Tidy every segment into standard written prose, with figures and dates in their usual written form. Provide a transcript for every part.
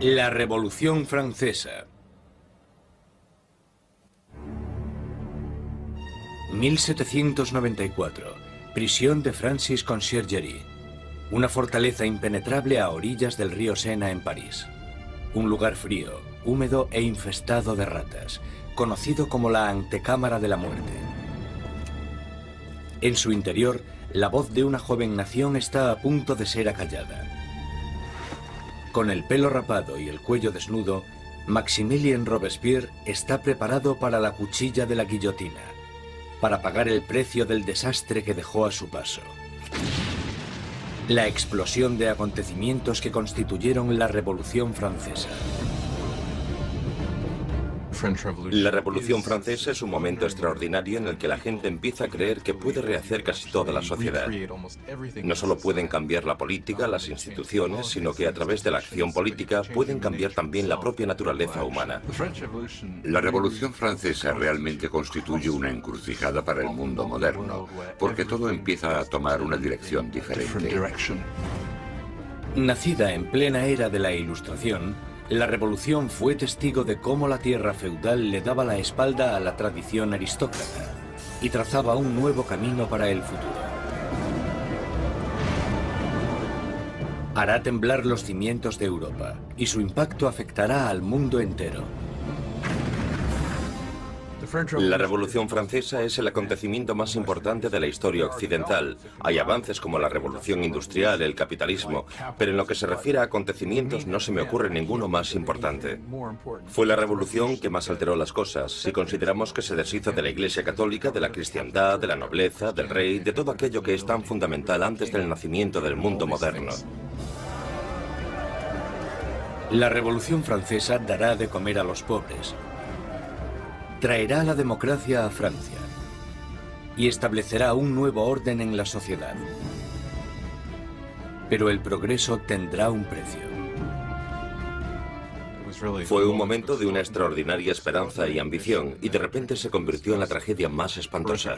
La Revolución Francesa. 1794. Prisión de Francis Conciergerie. Una fortaleza impenetrable a orillas del río Sena en París. Un lugar frío, húmedo e infestado de ratas, conocido como la antecámara de la muerte. En su interior, la voz de una joven nación está a punto de ser acallada. Con el pelo rapado y el cuello desnudo, Maximilien Robespierre está preparado para la cuchilla de la guillotina, para pagar el precio del desastre que dejó a su paso. La explosión de acontecimientos que constituyeron la Revolución Francesa. La Revolución Francesa es un momento extraordinario en el que la gente empieza a creer que puede rehacer casi toda la sociedad. No solo pueden cambiar la política, las instituciones, sino que a través de la acción política pueden cambiar también la propia naturaleza humana. La Revolución Francesa realmente constituye una encrucijada para el mundo moderno, porque todo empieza a tomar una dirección diferente. Nacida en plena era de la Ilustración, la Revolución fue testigo de cómo la tierra feudal le daba la espalda a la tradición aristócrata y trazaba un nuevo camino para el futuro. Hará temblar los cimientos de Europa y su impacto afectará al mundo entero. La Revolución Francesa es el acontecimiento más importante de la historia occidental. Hay avances como la Revolución Industrial, el capitalismo, pero en lo que se refiere a acontecimientos no se me ocurre ninguno más importante. Fue la revolución que más alteró las cosas, si consideramos que se deshizo de la Iglesia Católica, de la cristiandad, de la nobleza, del rey, de todo aquello que es tan fundamental antes del nacimiento del mundo moderno. La Revolución Francesa dará de comer a los pobres. Traerá la democracia a Francia y establecerá un nuevo orden en la sociedad. Pero el progreso tendrá un precio. Fue un momento de una extraordinaria esperanza y ambición, y de repente se convirtió en la tragedia más espantosa.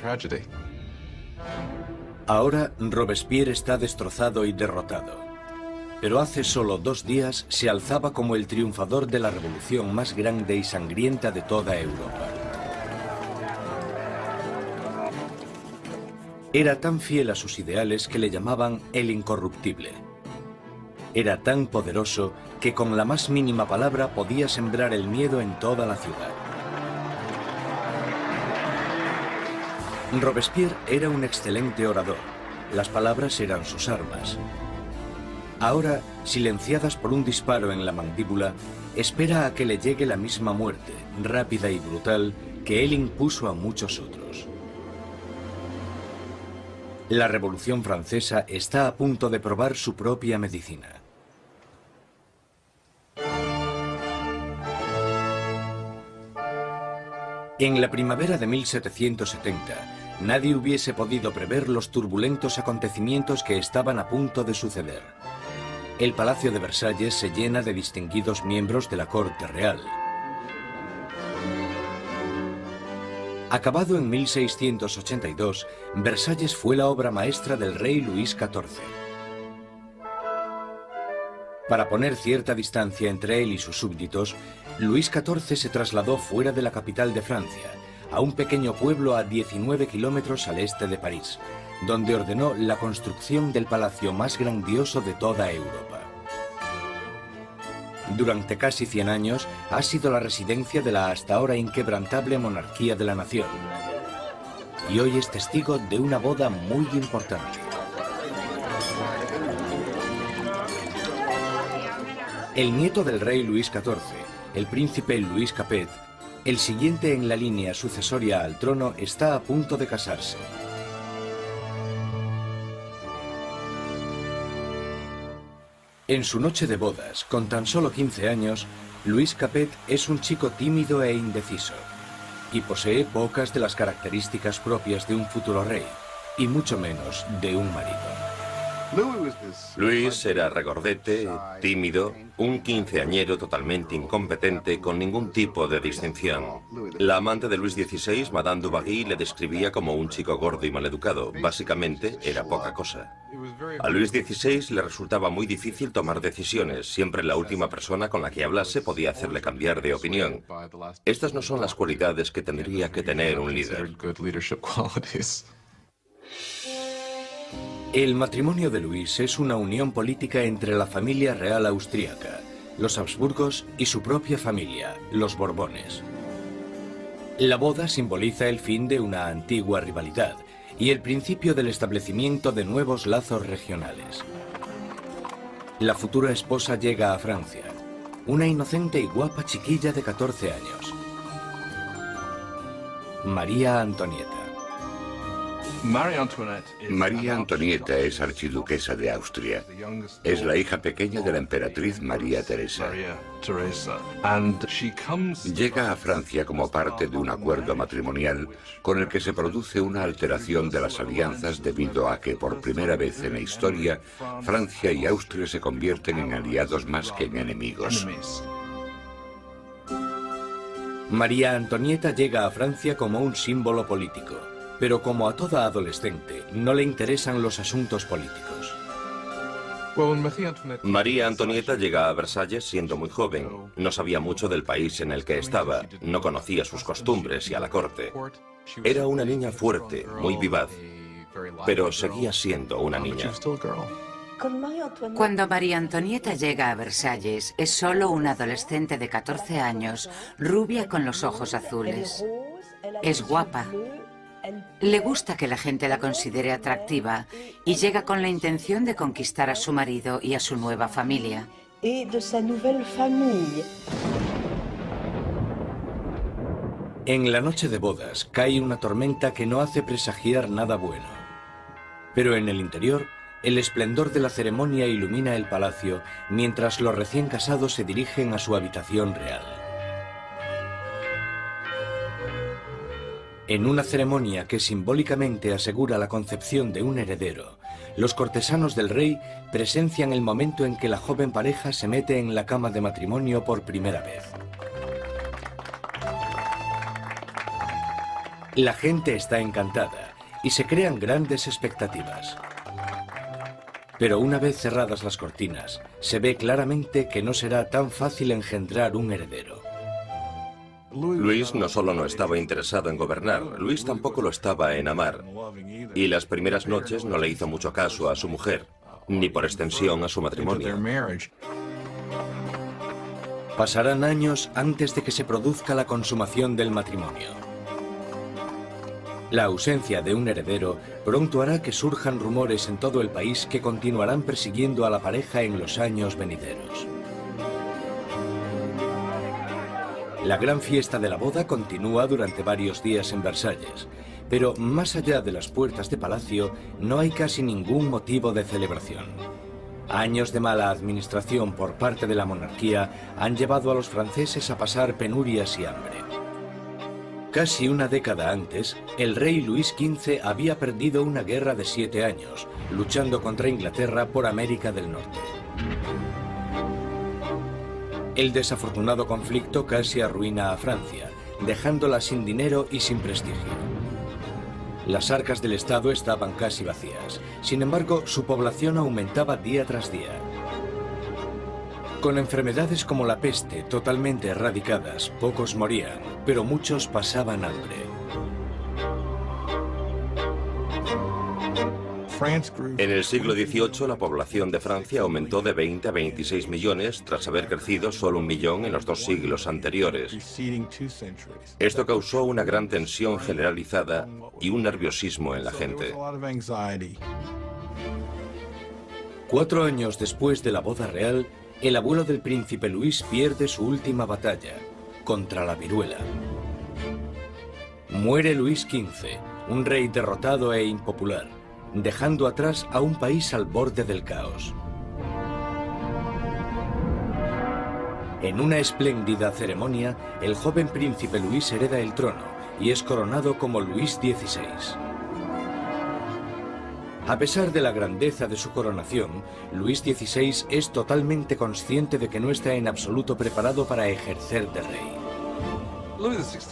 Ahora Robespierre está destrozado y derrotado. Pero hace solo 2 días se alzaba como el triunfador de la revolución más grande y sangrienta de toda Europa. Era tan fiel a sus ideales que le llamaban el incorruptible. Era tan poderoso que con la más mínima palabra podía sembrar el miedo en toda la ciudad. Robespierre era un excelente orador. Las palabras eran sus armas. Ahora, silenciadas por un disparo en la mandíbula, espera a que le llegue la misma muerte, rápida y brutal, que él impuso a muchos otros. La Revolución Francesa está a punto de probar su propia medicina. En la primavera de 1770, nadie hubiese podido prever los turbulentos acontecimientos que estaban a punto de suceder. El Palacio de Versalles se llena de distinguidos miembros de la corte real. Acabado en 1682, Versalles fue la obra maestra del rey Luis XIV. Para poner cierta distancia entre él y sus súbditos, Luis XIV se trasladó fuera de la capital de Francia, a un pequeño pueblo a 19 kilómetros al este de París, donde ordenó la construcción del palacio más grandioso de toda Europa. Durante casi 100 años ha sido la residencia de la hasta ahora inquebrantable monarquía de la nación. Y hoy es testigo de una boda muy importante. El nieto del rey Luis XIV, el príncipe Louis Capet, el siguiente en la línea sucesoria al trono, está a punto de casarse. En su noche de bodas, con tan solo 15 años, Louis Capet es un chico tímido e indeciso, y posee pocas de las características propias de un futuro rey, y mucho menos de un marido. Luis era regordete, tímido, un quinceañero totalmente incompetente, con ningún tipo de distinción. La amante de Luis XVI, Madame du Barry, le describía como un chico gordo y maleducado. Básicamente, era poca cosa. A Luis XVI le resultaba muy difícil tomar decisiones. Siempre la última persona con la que hablase podía hacerle cambiar de opinión. Estas no son las cualidades que tendría que tener un líder. El matrimonio de Luis es una unión política entre la familia real austríaca, los Habsburgos y su propia familia, los Borbones. La boda simboliza el fin de una antigua rivalidad y el principio del establecimiento de nuevos lazos regionales. La futura esposa llega a Francia, una inocente y guapa chiquilla de 14 años. María Antonieta. María Antonieta es archiduquesa de Austria. Es la hija pequeña de la emperatriz María Teresa. Llega a Francia como parte de un acuerdo matrimonial con el que se produce una alteración de las alianzas debido a que por primera vez en la historia Francia y Austria se convierten en aliados más que en enemigos. María Antonieta llega a Francia como un símbolo político. Pero como a toda adolescente, no le interesan los asuntos políticos. María Antonieta llega a Versalles siendo muy joven. No sabía mucho del país en el que estaba, no conocía sus costumbres y a la corte. Era una niña fuerte, muy vivaz, pero seguía siendo una niña. Cuando María Antonieta llega a Versalles, es solo una adolescente de 14 años, rubia con los ojos azules. Es guapa. Le gusta que la gente la considere atractiva y llega con la intención de conquistar a su marido y a su nueva familia. En la noche de bodas cae una tormenta que no hace presagiar nada bueno. Pero en el interior, el esplendor de la ceremonia ilumina el palacio mientras los recién casados se dirigen a su habitación real. En una ceremonia que simbólicamente asegura la concepción de un heredero, los cortesanos del rey presencian el momento en que la joven pareja se mete en la cama de matrimonio por primera vez. La gente está encantada y se crean grandes expectativas. Pero una vez cerradas las cortinas, se ve claramente que no será tan fácil engendrar un heredero. Luis no solo no estaba interesado en gobernar, Luis tampoco lo estaba en amar. Y las primeras noches no le hizo mucho caso a su mujer, ni por extensión a su matrimonio. Pasarán años antes de que se produzca la consumación del matrimonio. La ausencia de un heredero pronto hará que surjan rumores en todo el país que continuarán persiguiendo a la pareja en los años venideros. La gran fiesta de la boda continúa durante varios días en Versalles, pero más allá de las puertas de palacio no hay casi ningún motivo de celebración. Años de mala administración por parte de la monarquía han llevado a los franceses a pasar penurias y hambre. Casi una década antes, el rey Luis XV había perdido una guerra de 7 años, luchando contra Inglaterra por América del Norte. El desafortunado conflicto casi arruina a Francia, dejándola sin dinero y sin prestigio. Las arcas del Estado estaban casi vacías. Sin embargo, su población aumentaba día tras día. Con enfermedades como la peste totalmente erradicadas, pocos morían, pero muchos pasaban hambre. En el siglo XVIII, la población de Francia aumentó de 20 a 26 millones tras haber crecido solo 1 millón en los 2 siglos anteriores. Esto causó una gran tensión generalizada y un nerviosismo en la gente. 4 años después de la boda real, el abuelo del príncipe Luis pierde su última batalla, contra la viruela. Muere Luis XV, un rey derrotado e impopular, dejando atrás a un país al borde del caos. En una espléndida ceremonia, el joven príncipe Luis hereda el trono y es coronado como Luis XVI. A pesar de la grandeza de su coronación, Luis XVI es totalmente consciente de que no está en absoluto preparado para ejercer de rey.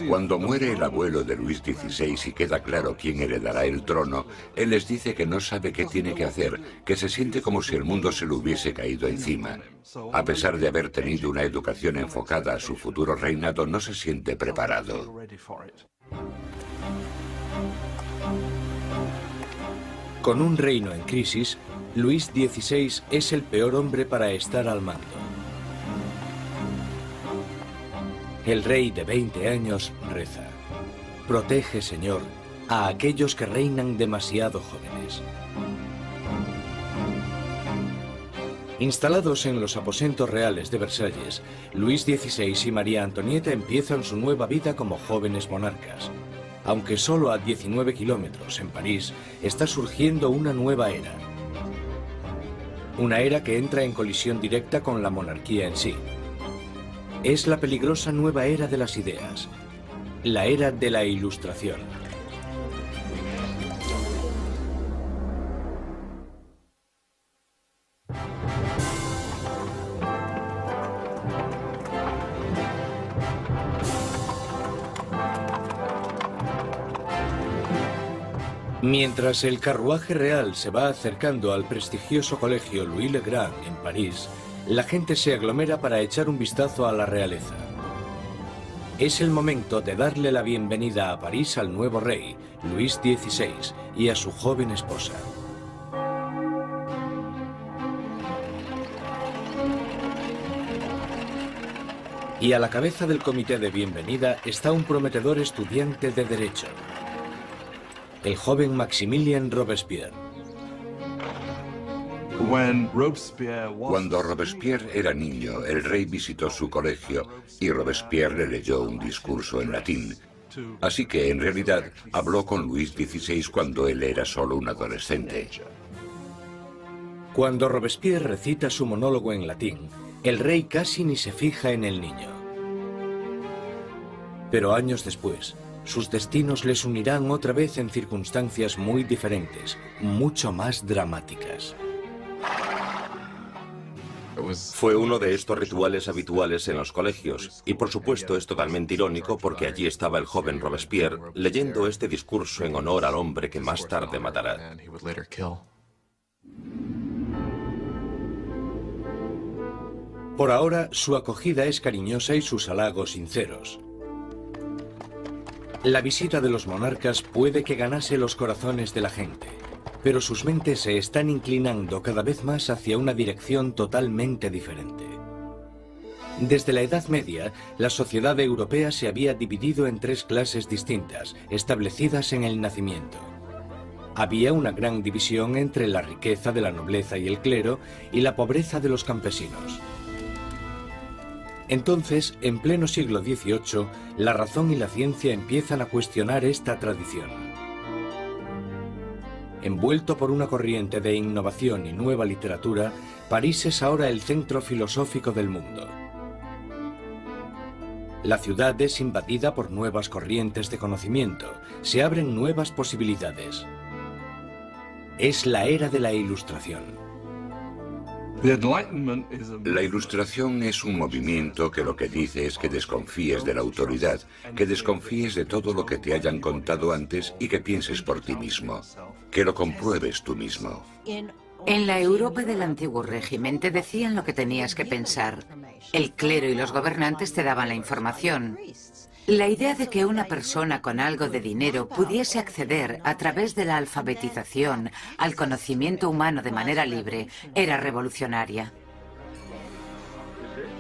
Cuando muere el abuelo de Luis XVI y queda claro quién heredará el trono, él les dice que no sabe qué tiene que hacer, que se siente como si el mundo se le hubiese caído encima. A pesar de haber tenido una educación enfocada a su futuro reinado, no se siente preparado. Con un reino en crisis, Luis XVI es el peor hombre para estar al mando. El rey de 20 años reza: protege, Señor, a aquellos que reinan demasiado jóvenes. Instalados en los aposentos reales de Versalles, Luis XVI y María Antonieta empiezan su nueva vida como jóvenes monarcas. Aunque solo a 19 kilómetros en París, está surgiendo una nueva era. Una era que entra en colisión directa con la monarquía en sí. Es la peligrosa nueva era de las ideas, la era de la Ilustración. Mientras el carruaje real se va acercando al prestigioso colegio Louis le Grand en París, la gente se aglomera para echar un vistazo a la realeza. Es el momento de darle la bienvenida a París al nuevo rey, Luis XVI, y a su joven esposa. Y a la cabeza del comité de bienvenida está un prometedor estudiante de Derecho, el joven Maximilien Robespierre. Cuando Robespierre era niño, el rey visitó su colegio y Robespierre le leyó un discurso en latín. Así que, en realidad, habló con Luis XVI cuando él era solo un adolescente. Cuando Robespierre recita su monólogo en latín, el rey casi ni se fija en el niño. Pero años después, sus destinos les unirán otra vez en circunstancias muy diferentes, mucho más dramáticas. Fue uno de estos rituales habituales en los colegios, y por supuesto es totalmente irónico porque allí estaba el joven Robespierre leyendo este discurso en honor al hombre que más tarde matará. Por ahora, su acogida es cariñosa y sus halagos sinceros. La visita de los monarcas puede que ganase los corazones de la gente, pero sus mentes se están inclinando cada vez más hacia una dirección totalmente diferente. Desde la Edad Media, la sociedad europea se había dividido en tres clases distintas, establecidas en el nacimiento. Había una gran división entre la riqueza de la nobleza y el clero y la pobreza de los campesinos. Entonces, en pleno siglo XVIII, la razón y la ciencia empiezan a cuestionar esta tradición. Envuelto por una corriente de innovación y nueva literatura, París es ahora el centro filosófico del mundo. La ciudad es invadida por nuevas corrientes de conocimiento, se abren nuevas posibilidades. Es la era de la Ilustración. La Ilustración es un movimiento que lo que dice es que desconfíes de la autoridad, que desconfíes de todo lo que te hayan contado antes y que pienses por ti mismo, que lo compruebes tú mismo. En la Europa del antiguo régimen te decían lo que tenías que pensar. El clero y los gobernantes te daban la información. La idea de que una persona con algo de dinero pudiese acceder a través de la alfabetización al conocimiento humano de manera libre era revolucionaria.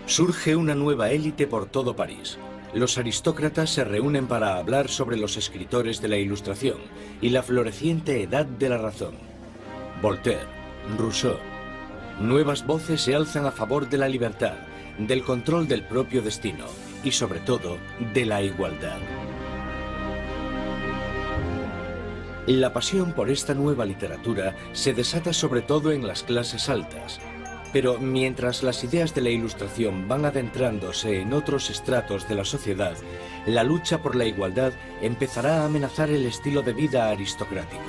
Surge una nueva élite por todo París. Los aristócratas se reúnen para hablar sobre los escritores de la Ilustración y la floreciente edad de la razón. Voltaire, Rousseau. Nuevas voces se alzan a favor de la libertad, del control del propio destino y, sobre todo, de la igualdad. La pasión por esta nueva literatura se desata sobre todo en las clases altas, pero mientras las ideas de la Ilustración van adentrándose en otros estratos de la sociedad, la lucha por la igualdad empezará a amenazar el estilo de vida aristocrático.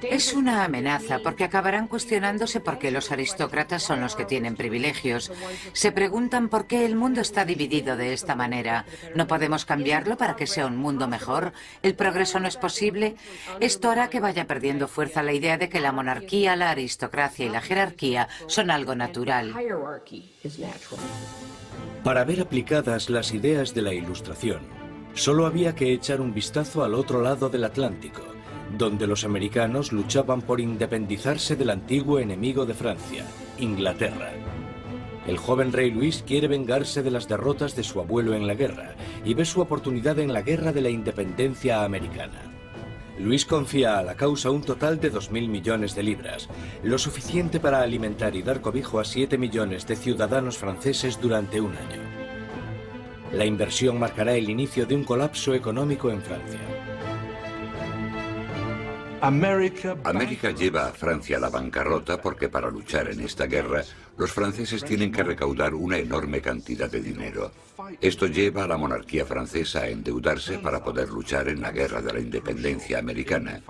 Es una amenaza porque acabarán cuestionándose por qué los aristócratas son los que tienen privilegios. Se preguntan por qué el mundo está dividido de esta manera. ¿No podemos cambiarlo para que sea un mundo mejor? ¿El progreso no es posible? Esto hará que vaya perdiendo fuerza la idea de que la monarquía, la aristocracia y la jerarquía son algo natural. Para ver aplicadas las ideas de la Ilustración, solo había que echar un vistazo al otro lado del Atlántico, donde los americanos luchaban por independizarse del antiguo enemigo de Francia, Inglaterra. El joven rey Luis quiere vengarse de las derrotas de su abuelo en la guerra y ve su oportunidad en la guerra de la independencia americana. Luis confía a la causa un total de 2.000 millones de libras, lo suficiente para alimentar y dar cobijo a 7 millones de ciudadanos franceses durante un año. La inversión marcará el inicio de un colapso económico en Francia. América lleva a Francia a la bancarrota porque para luchar en esta guerra los franceses tienen que recaudar una enorme cantidad de dinero. Esto lleva a la monarquía francesa a endeudarse para poder luchar en la guerra de la independencia americana.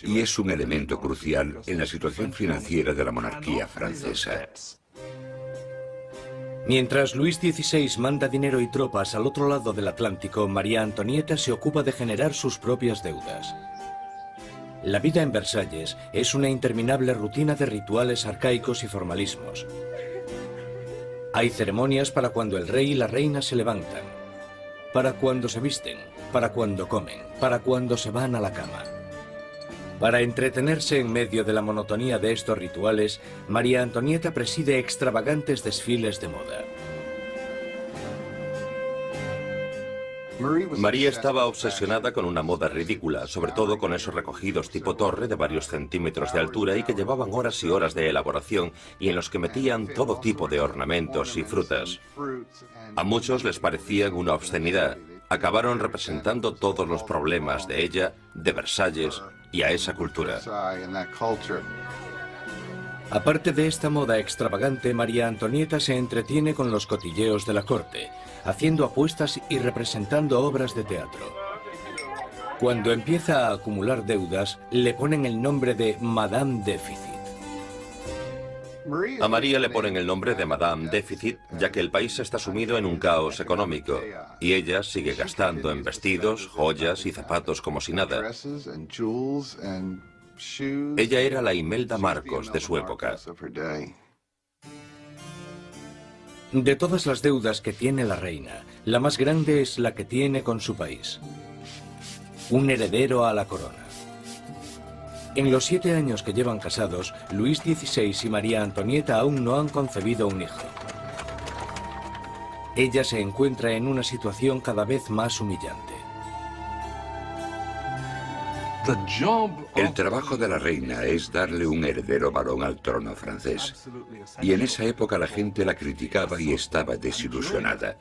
Y es un elemento crucial en la situación financiera de la monarquía francesa. Mientras Luis XVI manda dinero y tropas al otro lado del Atlántico, María Antonieta se ocupa de generar sus propias deudas. La vida en Versalles es una interminable rutina de rituales arcaicos y formalismos. Hay ceremonias para cuando el rey y la reina se levantan, para cuando se visten, para cuando comen, para cuando se van a la cama. Para entretenerse en medio de la monotonía de estos rituales, María Antonieta preside extravagantes desfiles de moda. María estaba obsesionada con una moda ridícula, sobre todo con esos recogidos tipo torre de varios centímetros de altura y que llevaban horas y horas de elaboración y en los que metían todo tipo de ornamentos y frutas. A muchos les parecían una obscenidad. Acabaron representando todos los problemas de ella, de Versalles y a esa cultura. Aparte de esta moda extravagante, María Antonieta se entretiene con los cotilleos de la corte, haciendo apuestas y representando obras de teatro. Cuando empieza a acumular deudas, le ponen el nombre de Madame Déficit. A María le ponen el nombre de Madame Déficit, ya que el país está sumido en un caos económico, y ella sigue gastando en vestidos, joyas y zapatos como si nada. Ella era la Imelda Marcos de su época. De todas las deudas que tiene la reina, la más grande es la que tiene con su país. Un heredero a la corona. En los 7 años que llevan casados, Luis XVI y María Antonieta aún no han concebido un hijo. Ella se encuentra en una situación cada vez más humillante. El trabajo de la reina es darle un heredero varón al trono francés. Y en esa época la gente la criticaba y estaba desilusionada.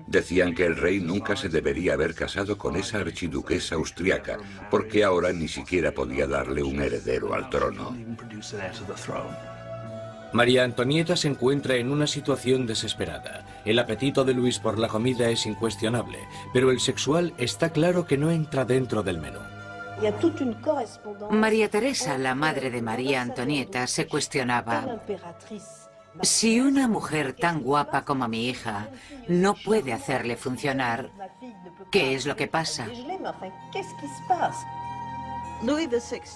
Decían que el rey nunca se debería haber casado con esa archiduquesa austriaca, porque ahora ni siquiera podía darle un heredero al trono. María Antonieta se encuentra en una situación desesperada. El apetito de Luis por la comida es incuestionable, pero el sexual está claro que no entra dentro del menú. María Teresa, la madre de María Antonieta, se cuestionaba: si una mujer tan guapa como mi hija no puede hacerle funcionar, ¿qué es lo que pasa?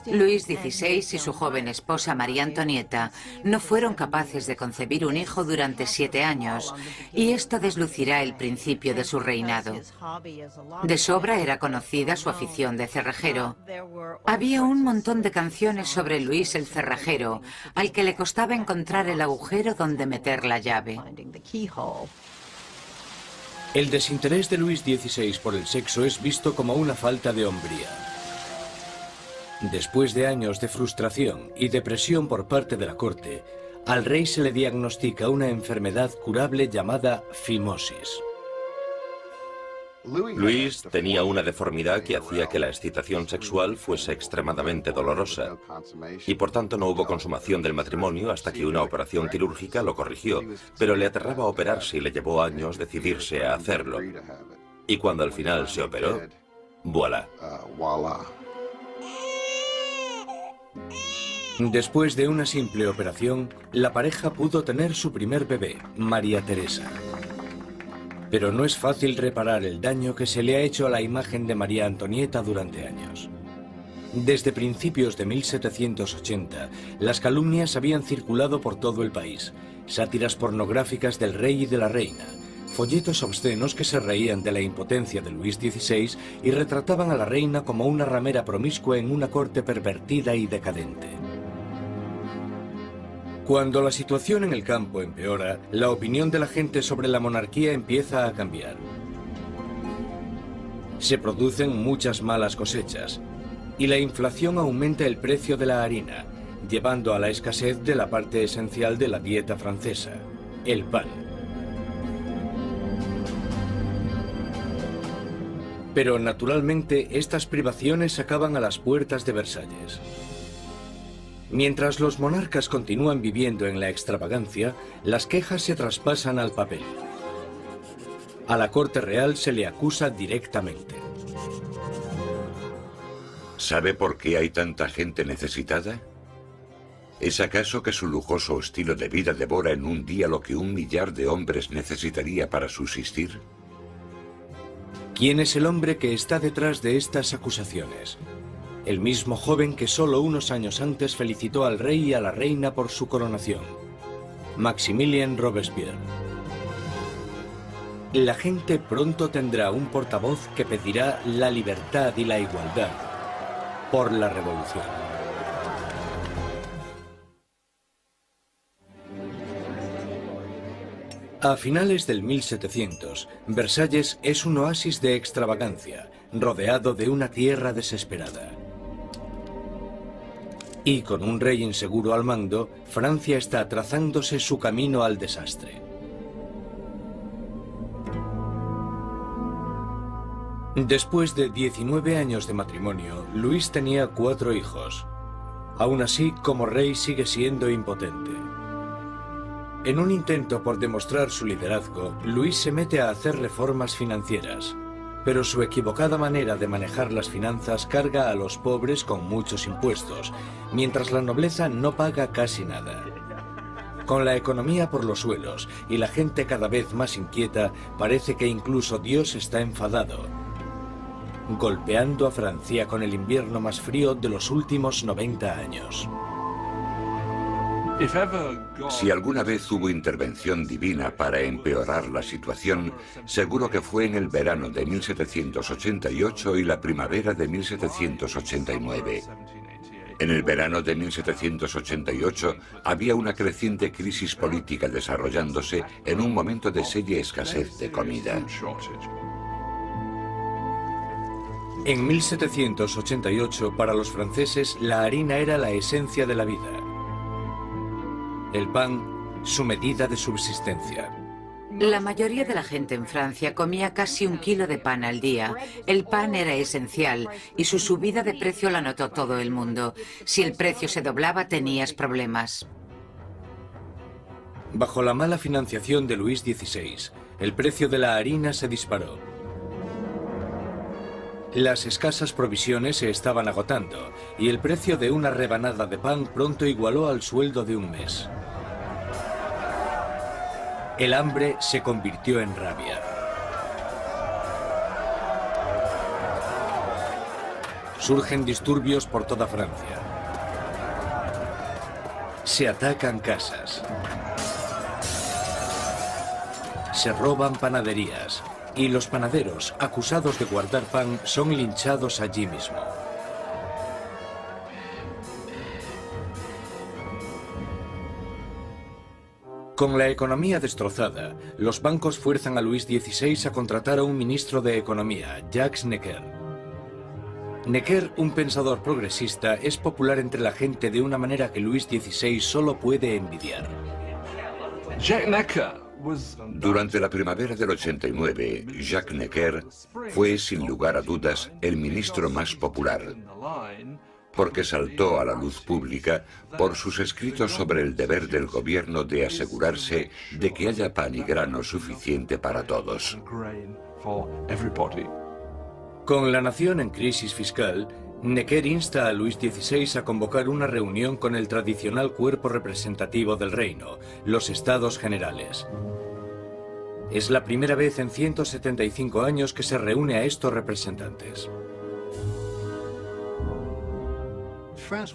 Luis XVI y su joven esposa María Antonieta no fueron capaces de concebir un hijo durante 7 años, y esto deslucirá el principio de su reinado. De sobra era conocida su afición de cerrajero. Había un montón de canciones sobre Luis el cerrajero, al que le costaba encontrar el agujero donde meter la llave. El desinterés de Luis XVI por el sexo es visto como una falta de hombría. Después de años de frustración y depresión por parte de la corte, al rey se le diagnostica una enfermedad curable llamada fimosis. Luis tenía una deformidad que hacía que la excitación sexual fuese extremadamente dolorosa, y por tanto no hubo consumación del matrimonio hasta que una operación quirúrgica lo corrigió, pero le aterraba operarse y le llevó años decidirse a hacerlo. Y cuando al final se operó, voilà. Después de una simple operación, la pareja pudo tener su primer bebé, María Teresa. Pero no es fácil reparar el daño que se le ha hecho a la imagen de María Antonieta durante años. Desde principios de 1780, las calumnias habían circulado por todo el país. Sátiras pornográficas del rey y de la reina, folletos obscenos que se reían de la impotencia de Luis XVI y retrataban a la reina como una ramera promiscua en una corte pervertida y decadente. Cuando la situación en el campo empeora, la opinión de la gente sobre la monarquía empieza a cambiar. Se producen muchas malas cosechas y la inflación aumenta el precio de la harina, llevando a la escasez de la parte esencial de la dieta francesa, el pan. Pero naturalmente estas privaciones acaban a las puertas de Versalles. Mientras los monarcas continúan viviendo en la extravagancia, las quejas se traspasan al papel. A la corte real se le acusa directamente. ¿Sabe por qué hay tanta gente necesitada? ¿Es acaso que su lujoso estilo de vida devora en un día lo que 1 millar de hombres necesitaría para subsistir? ¿Quién es el hombre que está detrás de estas acusaciones? El mismo joven que solo unos años antes felicitó al rey y a la reina por su coronación, Maximilien Robespierre. La gente pronto tendrá un portavoz que pedirá la libertad y la igualdad por la revolución. A finales del 1700, Versalles es un oasis de extravagancia, rodeado de una tierra desesperada. Y con un rey inseguro al mando, Francia está trazándose su camino al desastre. Después de 19 años de matrimonio, Luis tenía 4 hijos. Aún así, como rey sigue siendo impotente. En un intento por demostrar su liderazgo, Luis se mete a hacer reformas financieras. Pero su equivocada manera de manejar las finanzas carga a los pobres con muchos impuestos, mientras la nobleza no paga casi nada. Con la economía por los suelos y la gente cada vez más inquieta, parece que incluso Dios está enfadado, golpeando a Francia con el invierno más frío de los últimos 90 años. Si alguna vez hubo intervención divina para empeorar la situación, seguro que fue en el verano de 1788 y la primavera de 1789. En el verano de 1788 había una creciente crisis política desarrollándose en un momento de seria escasez de comida. En 1788, para los franceses, la harina era la esencia de la vida. El pan, su medida de subsistencia. La mayoría de la gente en Francia comía casi 1 kilo de pan al día. El pan era esencial y su subida de precio la notó todo el mundo. Si el precio se doblaba, tenías problemas. Bajo la mala financiación de Luis XVI, el precio de la harina se disparó. Las escasas provisiones se estaban agotando y el precio de una rebanada de pan pronto igualó al sueldo de un mes. El hambre se convirtió en rabia. Surgen disturbios por toda Francia. Se atacan casas. Se roban panaderías. Y los panaderos, acusados de guardar pan, son linchados allí mismo. Con la economía destrozada, los bancos fuerzan a Luis XVI a contratar a un ministro de Economía, Jacques Necker. Necker, un pensador progresista, es popular entre la gente de una manera que Luis XVI solo puede envidiar. Durante la primavera del 89, Jacques Necker fue, sin lugar a dudas, el ministro más popular, porque saltó a la luz pública por sus escritos sobre el deber del gobierno de asegurarse de que haya pan y grano suficiente para todos. Con la nación en crisis fiscal, Necker insta a Luis XVI a convocar una reunión con el tradicional cuerpo representativo del reino, los Estados Generales. Es la primera vez en 175 años que se reúne a estos representantes.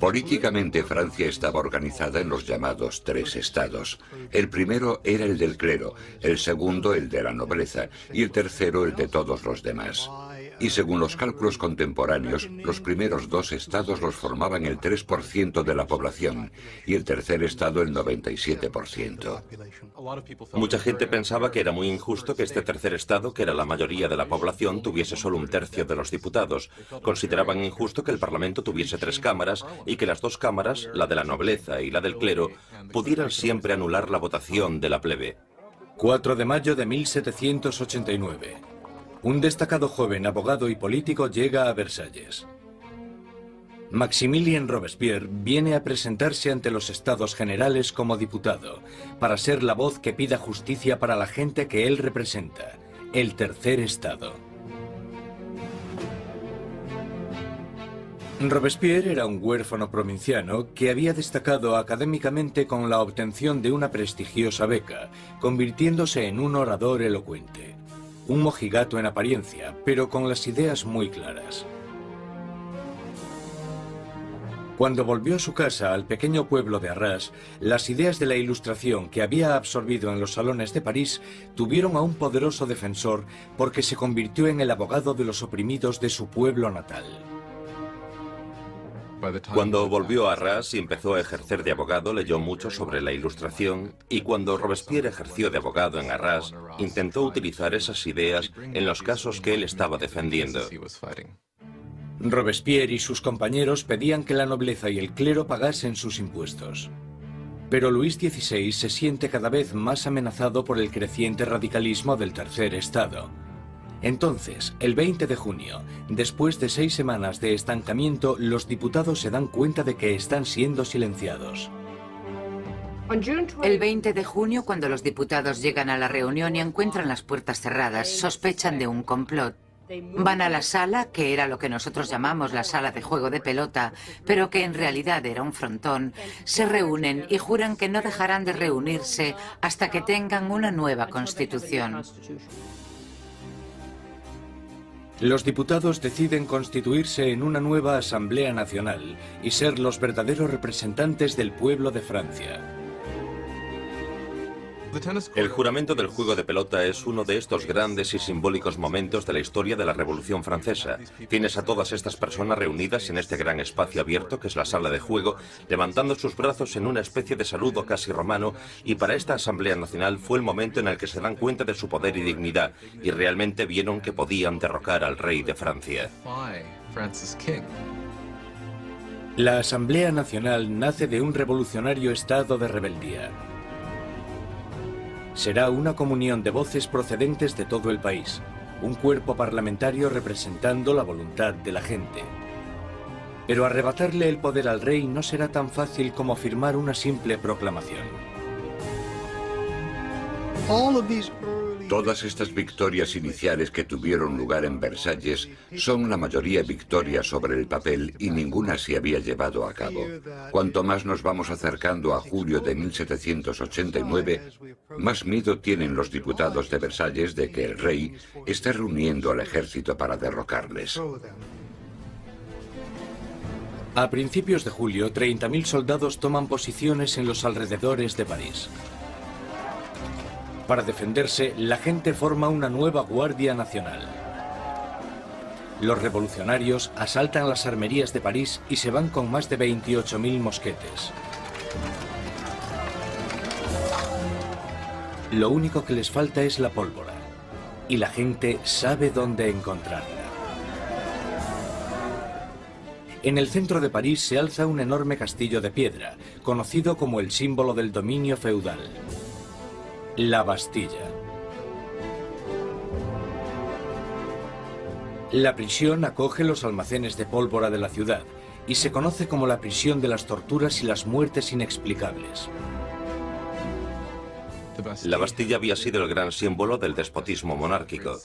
Políticamente, Francia estaba organizada en los llamados tres estados. El primero era el del clero, el segundo el de la nobleza y el tercero el de todos los demás. Y según los cálculos contemporáneos, los primeros dos estados los formaban el 3% de la población y el tercer estado el 97%. Mucha gente pensaba que era muy injusto que este tercer estado, que era la mayoría de la población, tuviese solo un tercio de los diputados. Consideraban injusto que el Parlamento tuviese 3 cámaras y que las 2 cámaras, la de la nobleza y la del clero, pudieran siempre anular la votación de la plebe. 4 de mayo de 1789. Un destacado joven abogado y político llega a Versalles. Maximilien Robespierre viene a presentarse ante los Estados Generales como diputado, para ser la voz que pida justicia para la gente que él representa, el tercer estado. Robespierre era un huérfano provinciano que había destacado académicamente con la obtención de una prestigiosa beca, convirtiéndose en un orador elocuente. Un mojigato en apariencia, pero con las ideas muy claras. Cuando volvió a su casa, al pequeño pueblo de Arras, las ideas de la Ilustración que había absorbido en los salones de París tuvieron a un poderoso defensor porque se convirtió en el abogado de los oprimidos de su pueblo natal. Cuando volvió a Arras y empezó a ejercer de abogado, leyó mucho sobre la Ilustración, y cuando Robespierre ejerció de abogado en Arras, intentó utilizar esas ideas en los casos que él estaba defendiendo. Robespierre y sus compañeros pedían que la nobleza y el clero pagasen sus impuestos. Pero Luis XVI se siente cada vez más amenazado por el creciente radicalismo del tercer estado. Entonces, el 20 de junio, después de 6 semanas de estancamiento, los diputados se dan cuenta de que están siendo silenciados. El 20 de junio, cuando los diputados llegan a la reunión y encuentran las puertas cerradas, sospechan de un complot. Van a la sala, que era lo que nosotros llamamos la sala de juego de pelota, pero que en realidad era un frontón, se reúnen y juran que no dejarán de reunirse hasta que tengan una nueva constitución. Los diputados deciden constituirse en una nueva Asamblea Nacional y ser los verdaderos representantes del pueblo de Francia. El juramento del juego de pelota es uno de estos grandes y simbólicos momentos de la historia de la Revolución Francesa. Tienes a todas estas personas reunidas en este gran espacio abierto que es la sala de juego, levantando sus brazos en una especie de saludo casi romano, y para esta Asamblea Nacional fue el momento en el que se dan cuenta de su poder y dignidad, y realmente vieron que podían derrocar al rey de Francia. La Asamblea Nacional nace de un revolucionario estado de rebeldía. Será una comunión de voces procedentes de todo el país, un cuerpo parlamentario representando la voluntad de la gente. Pero arrebatarle el poder al rey no será tan fácil como firmar una simple proclamación. Todas estas victorias iniciales que tuvieron lugar en Versalles son la mayoría victorias sobre el papel y ninguna se había llevado a cabo. Cuanto más nos vamos acercando a julio de 1789, más miedo tienen los diputados de Versalles de que el rey esté reuniendo al ejército para derrocarles. A principios de julio, 30.000 soldados toman posiciones en los alrededores de París. Para defenderse, la gente forma una nueva Guardia Nacional. Los revolucionarios asaltan las armerías de París y se van con más de 28.000 mosquetes. Lo único que les falta es la pólvora, y la gente sabe dónde encontrarla. En el centro de París se alza un enorme castillo de piedra, conocido como el símbolo del dominio feudal. La Bastilla. La prisión acoge los almacenes de pólvora de la ciudad y se conoce como la prisión de las torturas y las muertes inexplicables. La Bastilla había sido el gran símbolo del despotismo monárquico,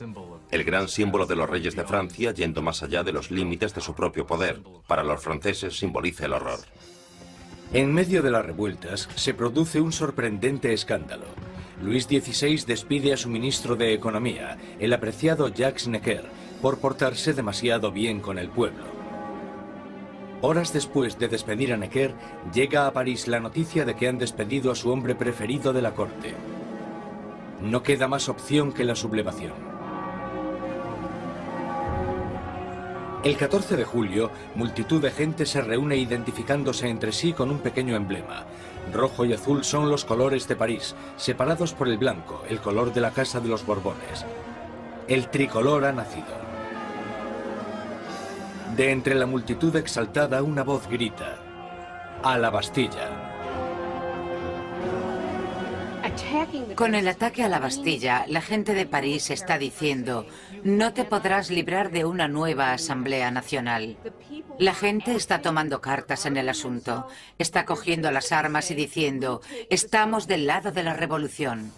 el gran símbolo de los reyes de Francia yendo más allá de los límites de su propio poder. Para los franceses simboliza el horror. En medio de las revueltas se produce un sorprendente escándalo. Luis XVI despide a su ministro de Economía, el apreciado Jacques Necker, por portarse demasiado bien con el pueblo. Horas después de despedir a Necker, llega a París la noticia de que han despedido a su hombre preferido de la corte. No queda más opción que la sublevación. El 14 de julio, multitud de gente se reúne identificándose entre sí con un pequeño emblema. Rojo y azul son los colores de París, separados por el blanco, el color de la Casa de los Borbones. El tricolor ha nacido. De entre la multitud exaltada, una voz grita: ¡A la Bastilla! Con el ataque a la Bastilla, la gente de París está diciendo: no te podrás librar de una nueva Asamblea Nacional. La gente está tomando cartas en el asunto, está cogiendo las armas y diciendo: estamos del lado de la revolución.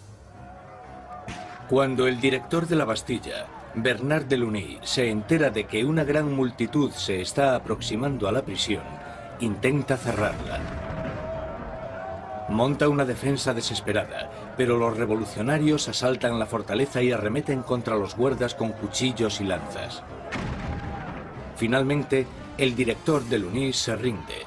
Cuando el director de la Bastilla, Bernard Delaunay, se entera de que una gran multitud se está aproximando a la prisión, intenta cerrarla. Monta una defensa desesperada, pero los revolucionarios asaltan la fortaleza y arremeten contra los guardas con cuchillos y lanzas. Finalmente, el director Delaunay se rinde,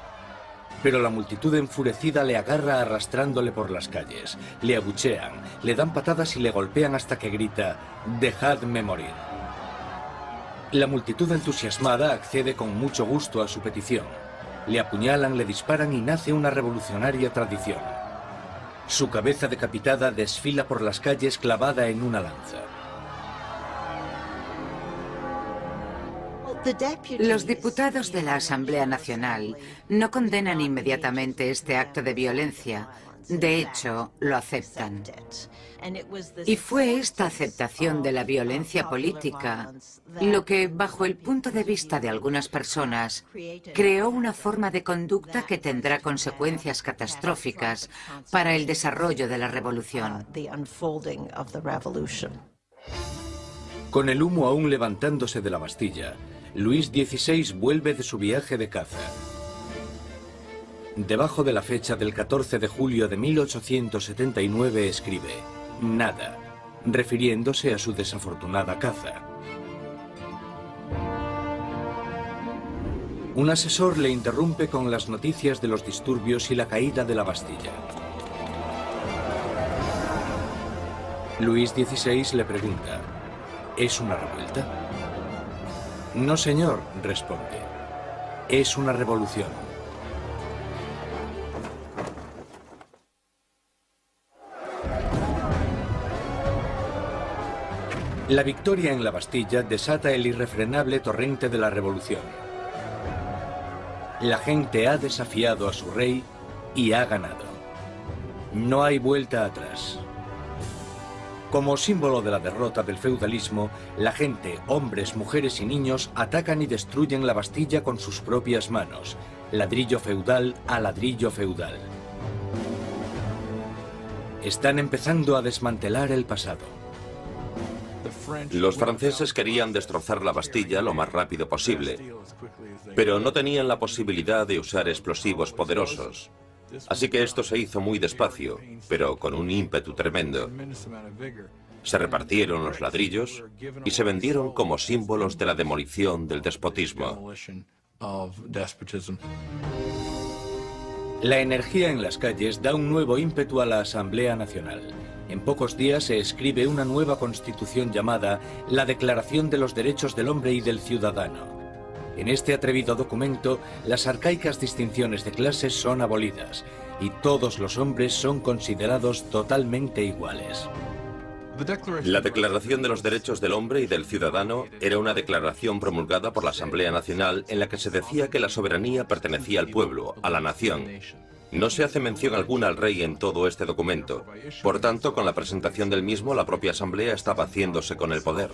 pero la multitud enfurecida le agarra arrastrándole por las calles, le abuchean, le dan patadas y le golpean hasta que grita: «¡Dejadme morir!». La multitud entusiasmada accede con mucho gusto a su petición. Le apuñalan, le disparan y nace una revolucionaria tradición. Su cabeza decapitada desfila por las calles clavada en una lanza. Los diputados de la Asamblea Nacional no condenan inmediatamente este acto de violencia. De hecho, lo aceptan. Y fue esta aceptación de la violencia política lo que, bajo el punto de vista de algunas personas, creó una forma de conducta que tendrá consecuencias catastróficas para el desarrollo de la revolución. Con el humo aún levantándose de la Bastilla, Luis XVI vuelve de su viaje de caza. Debajo de la fecha del 14 de julio de 1879 escribe: «Nada», refiriéndose a su desafortunada caza. Un asesor le interrumpe con las noticias de los disturbios y la caída de la Bastilla. Luis XVI le pregunta: ¿es una revuelta? «No, señor», responde. «Es una revolución». La victoria en la Bastilla desata el irrefrenable torrente de la revolución. La gente ha desafiado a su rey y ha ganado. No hay vuelta atrás. Como símbolo de la derrota del feudalismo, la gente, hombres, mujeres y niños, atacan y destruyen la Bastilla con sus propias manos, ladrillo feudal a ladrillo feudal. Están empezando a desmantelar el pasado. Los franceses querían destrozar la Bastilla lo más rápido posible, pero no tenían la posibilidad de usar explosivos poderosos. Así que esto se hizo muy despacio, pero con un ímpetu tremendo. Se repartieron los ladrillos y se vendieron como símbolos de la demolición del despotismo. La energía en las calles da un nuevo ímpetu a la Asamblea Nacional. En pocos días se escribe una nueva constitución llamada la Declaración de los Derechos del Hombre y del Ciudadano. En este atrevido documento, las arcaicas distinciones de clases son abolidas y todos los hombres son considerados totalmente iguales. La Declaración de los Derechos del Hombre y del Ciudadano era una declaración promulgada por la Asamblea Nacional en la que se decía que la soberanía pertenecía al pueblo, a la nación. No se hace mención alguna al rey en todo este documento. Por tanto, con la presentación del mismo, la propia Asamblea estaba haciéndose con el poder.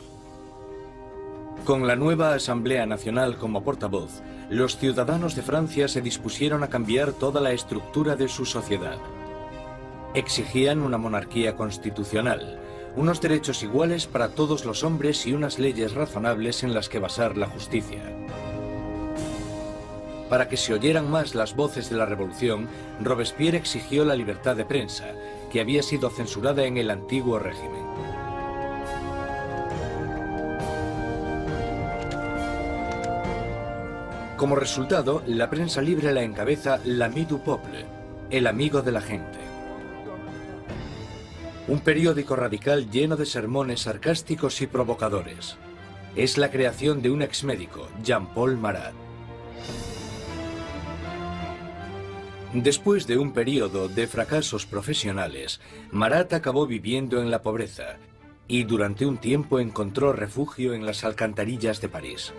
Con la nueva Asamblea Nacional como portavoz, los ciudadanos de Francia se dispusieron a cambiar toda la estructura de su sociedad. Exigían una monarquía constitucional, unos derechos iguales para todos los hombres y unas leyes razonables en las que basar la justicia. Para que se oyeran más las voces de la revolución, Robespierre exigió la libertad de prensa, que había sido censurada en el antiguo régimen. Como resultado, la prensa libre la encabeza l'ami du peuple, el amigo de la gente. Un periódico radical lleno de sermones sarcásticos y provocadores. Es la creación de un exmédico, Jean-Paul Marat. Después de un periodo de fracasos profesionales, Marat acabó viviendo en la pobreza y durante un tiempo encontró refugio en las alcantarillas de París.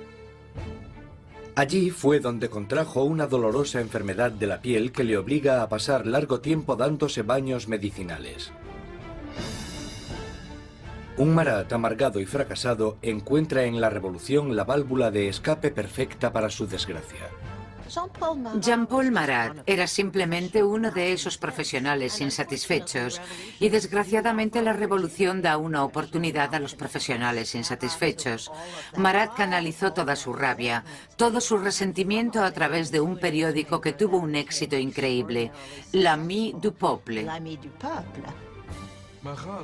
Allí fue donde contrajo una dolorosa enfermedad de la piel que le obliga a pasar largo tiempo dándose baños medicinales. Un Marat amargado y fracasado encuentra en la revolución la válvula de escape perfecta para su desgracia. Jean-Paul Marat era simplemente uno de esos profesionales insatisfechos y desgraciadamente la revolución da una oportunidad a los profesionales insatisfechos. Marat canalizó toda su rabia, todo su resentimiento a través de un periódico que tuvo un éxito increíble, l'ami du peuple.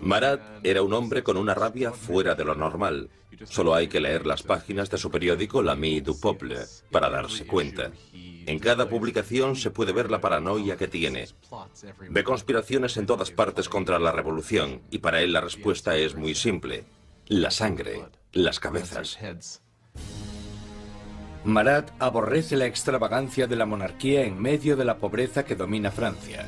Marat era un hombre con una rabia fuera de lo normal. Solo hay que leer las páginas de su periódico l'ami du peuple para darse cuenta. En cada publicación se puede ver la paranoia que tiene. Ve conspiraciones en todas partes contra la revolución y para él la respuesta es muy simple. La sangre, las cabezas. Marat aborrece la extravagancia de la monarquía en medio de la pobreza que domina Francia.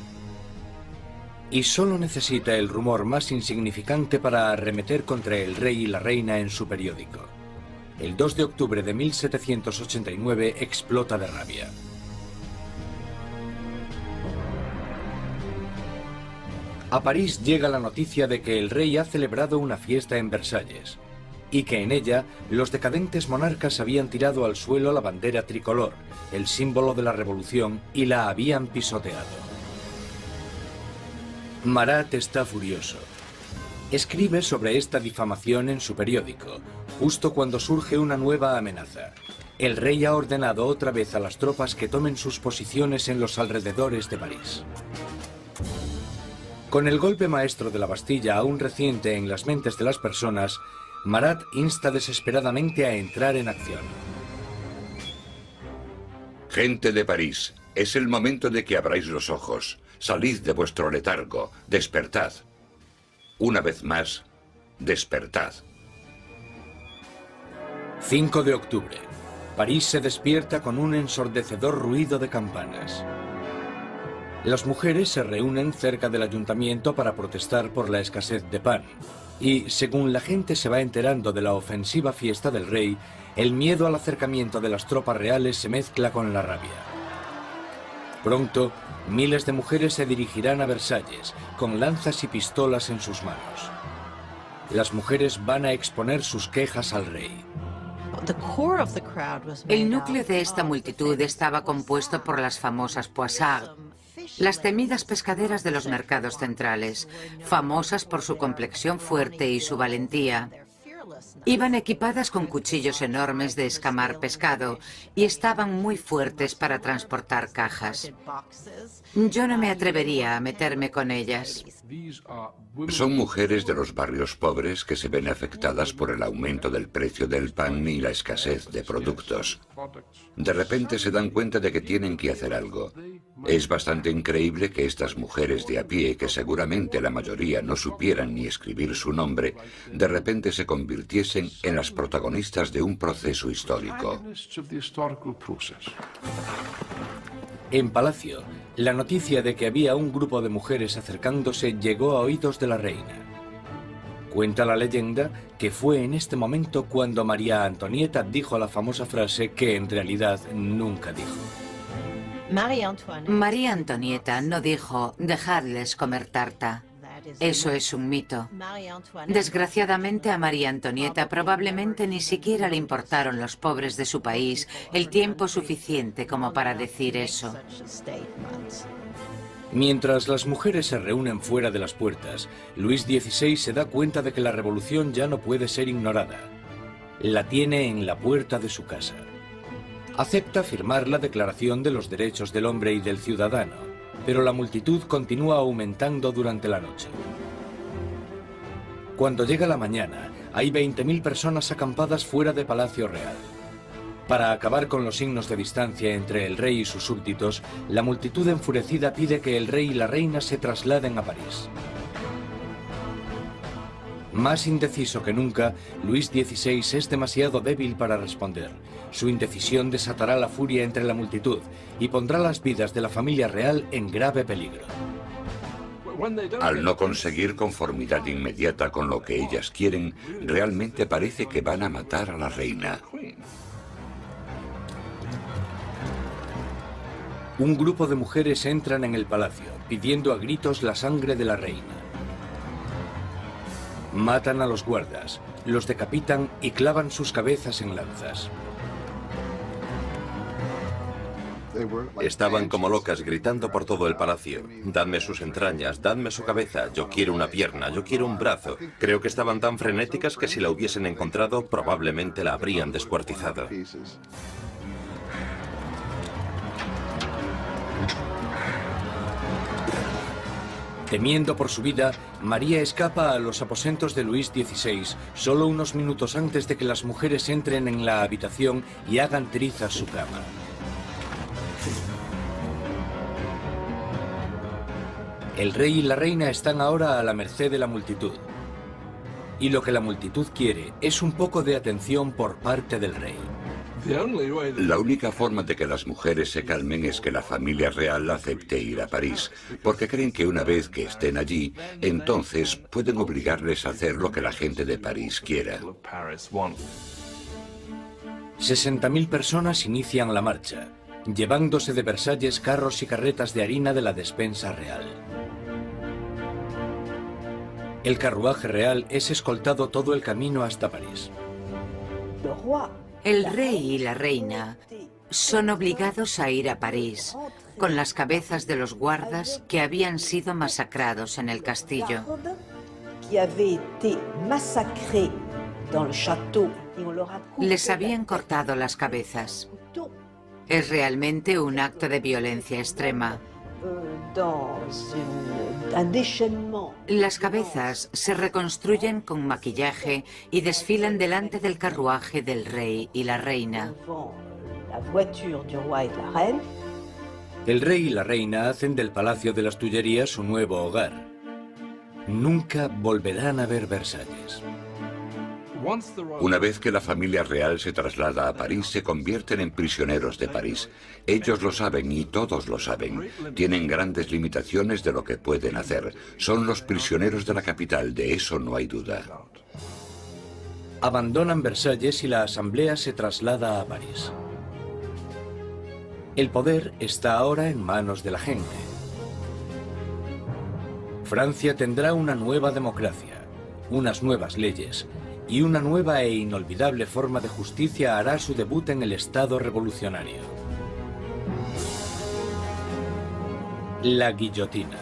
Y solo necesita el rumor más insignificante para arremeter contra el rey y la reina en su periódico. El 2 de octubre de 1789 explota de rabia. A París llega la noticia de que el rey ha celebrado una fiesta en Versalles y que en ella los decadentes monarcas habían tirado al suelo la bandera tricolor, el símbolo de la revolución, y la habían pisoteado. Marat está furioso. Escribe sobre esta difamación en su periódico, justo cuando surge una nueva amenaza. El rey ha ordenado otra vez a las tropas que tomen sus posiciones en los alrededores de París. Con el golpe maestro de la Bastilla aún reciente en las mentes de las personas, Marat insta desesperadamente a entrar en acción. Gente de París, es el momento de que abráis los ojos. Salid de vuestro letargo, despertad. Una vez más, despertad. 5 de octubre. París se despierta con un ensordecedor ruido de campanas. Las mujeres se reúnen cerca del ayuntamiento para protestar por la escasez de pan. Y, según la gente se va enterando de la ofensiva fiesta del rey, el miedo al acercamiento de las tropas reales se mezcla con la rabia. Pronto, miles de mujeres se dirigirán a Versalles, con lanzas y pistolas en sus manos. Las mujeres van a exponer sus quejas al rey. El núcleo de esta multitud estaba compuesto por las famosas poissardes, las temidas pescaderas de los mercados centrales, famosas por su complexión fuerte y su valentía. Iban equipadas con cuchillos enormes de escamar pescado y estaban muy fuertes para transportar cajas. Yo no me atrevería a meterme con ellas. Son mujeres de los barrios pobres que se ven afectadas por el aumento del precio del pan y la escasez de productos. De repente se dan cuenta de que tienen que hacer algo. Es bastante increíble que estas mujeres de a pie, que seguramente la mayoría no supieran ni escribir su nombre, de repente se convirtiesen en las protagonistas de un proceso histórico. En Palacio, la noticia de que había un grupo de mujeres acercándose llegó a oídos de la reina. Cuenta la leyenda que fue en este momento cuando María Antonieta dijo la famosa frase que en realidad nunca dijo. María Antonieta no dijo, dejadles comer tarta. Eso es un mito. Desgraciadamente a María Antonieta probablemente ni siquiera le importaron los pobres de su país el tiempo suficiente como para decir eso. Mientras las mujeres se reúnen fuera de las puertas, Luis XVI se da cuenta de que la revolución ya no puede ser ignorada. La tiene en la puerta de su casa. Acepta firmar la Declaración de los Derechos del Hombre y del Ciudadano, pero la multitud continúa aumentando durante la noche. Cuando llega la mañana, hay 20.000 personas acampadas fuera de Palacio Real. Para acabar con los signos de distancia entre el rey y sus súbditos, la multitud enfurecida pide que el rey y la reina se trasladen a París. Más indeciso que nunca, Luis XVI es demasiado débil para responder. Su indecisión desatará la furia entre la multitud y pondrá las vidas de la familia real en grave peligro. Al no conseguir conformidad inmediata con lo que ellas quieren, realmente parece que van a matar a la reina. Un grupo de mujeres entran en el palacio, pidiendo a gritos la sangre de la reina. Matan a los guardas, los decapitan y clavan sus cabezas en lanzas. Estaban como locas gritando por todo el palacio. Dadme sus entrañas, dadme su cabeza, yo quiero una pierna, yo quiero un brazo. Creo que estaban tan frenéticas que si la hubiesen encontrado probablemente la habrían descuartizado. Temiendo por su vida, María escapa a los aposentos de Luis XVI solo unos minutos antes de que las mujeres entren en la habitación y hagan trizas su cama. El rey y la reina están ahora a la merced de la multitud. Y lo que la multitud quiere es un poco de atención por parte del rey. La única forma de que las mujeres se calmen es que la familia real acepte ir a París, porque creen que una vez que estén allí, entonces pueden obligarles a hacer lo que la gente de París quiera. 60.000 personas inician la marcha, llevándose de Versalles carros y carretas de harina de la despensa real. El carruaje real es escoltado todo el camino hasta París. El rey y la reina son obligados a ir a París con las cabezas de los guardas que habían sido masacrados en el castillo. Les habían cortado las cabezas. Es realmente un acto de violencia extrema. Las cabezas se reconstruyen con maquillaje y desfilan delante del carruaje del rey y la reina. El rey y la reina hacen del Palacio de las Tullerías su nuevo hogar. Nunca volverán a ver Versalles. Una vez que la familia real se traslada a París, se convierten en prisioneros de París. Ellos lo saben y todos lo saben. Tienen grandes limitaciones de lo que pueden hacer. Son los prisioneros de la capital, de eso no hay duda. Abandonan Versalles y la asamblea se traslada a París. El poder está ahora en manos de la gente. Francia tendrá una nueva democracia, unas nuevas leyes, y una nueva e inolvidable forma de justicia hará su debut en el Estado revolucionario. La guillotina.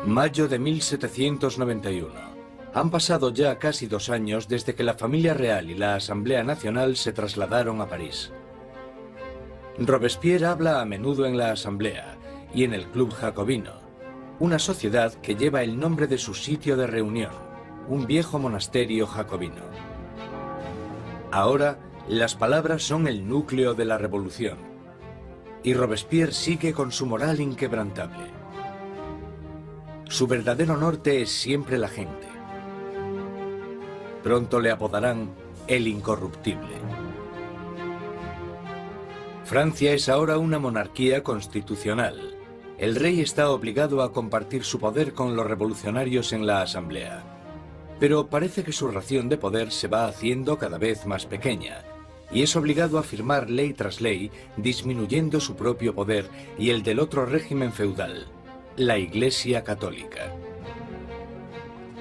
Mayo de 1791. Han pasado ya casi 2 años desde que la familia real y la Asamblea Nacional se trasladaron a París. Robespierre habla a menudo en la Asamblea y en el Club Jacobino, una sociedad que lleva el nombre de su sitio de reunión, un viejo monasterio jacobino. Ahora, las palabras son el núcleo de la revolución, y Robespierre sigue con su moral inquebrantable. Su verdadero norte es siempre la gente. Pronto le apodarán el incorruptible. Francia es ahora una monarquía constitucional. El rey está obligado a compartir su poder con los revolucionarios en la Asamblea. Pero parece que su ración de poder se va haciendo cada vez más pequeña, y es obligado a firmar ley tras ley, disminuyendo su propio poder y el del otro régimen feudal, la Iglesia Católica.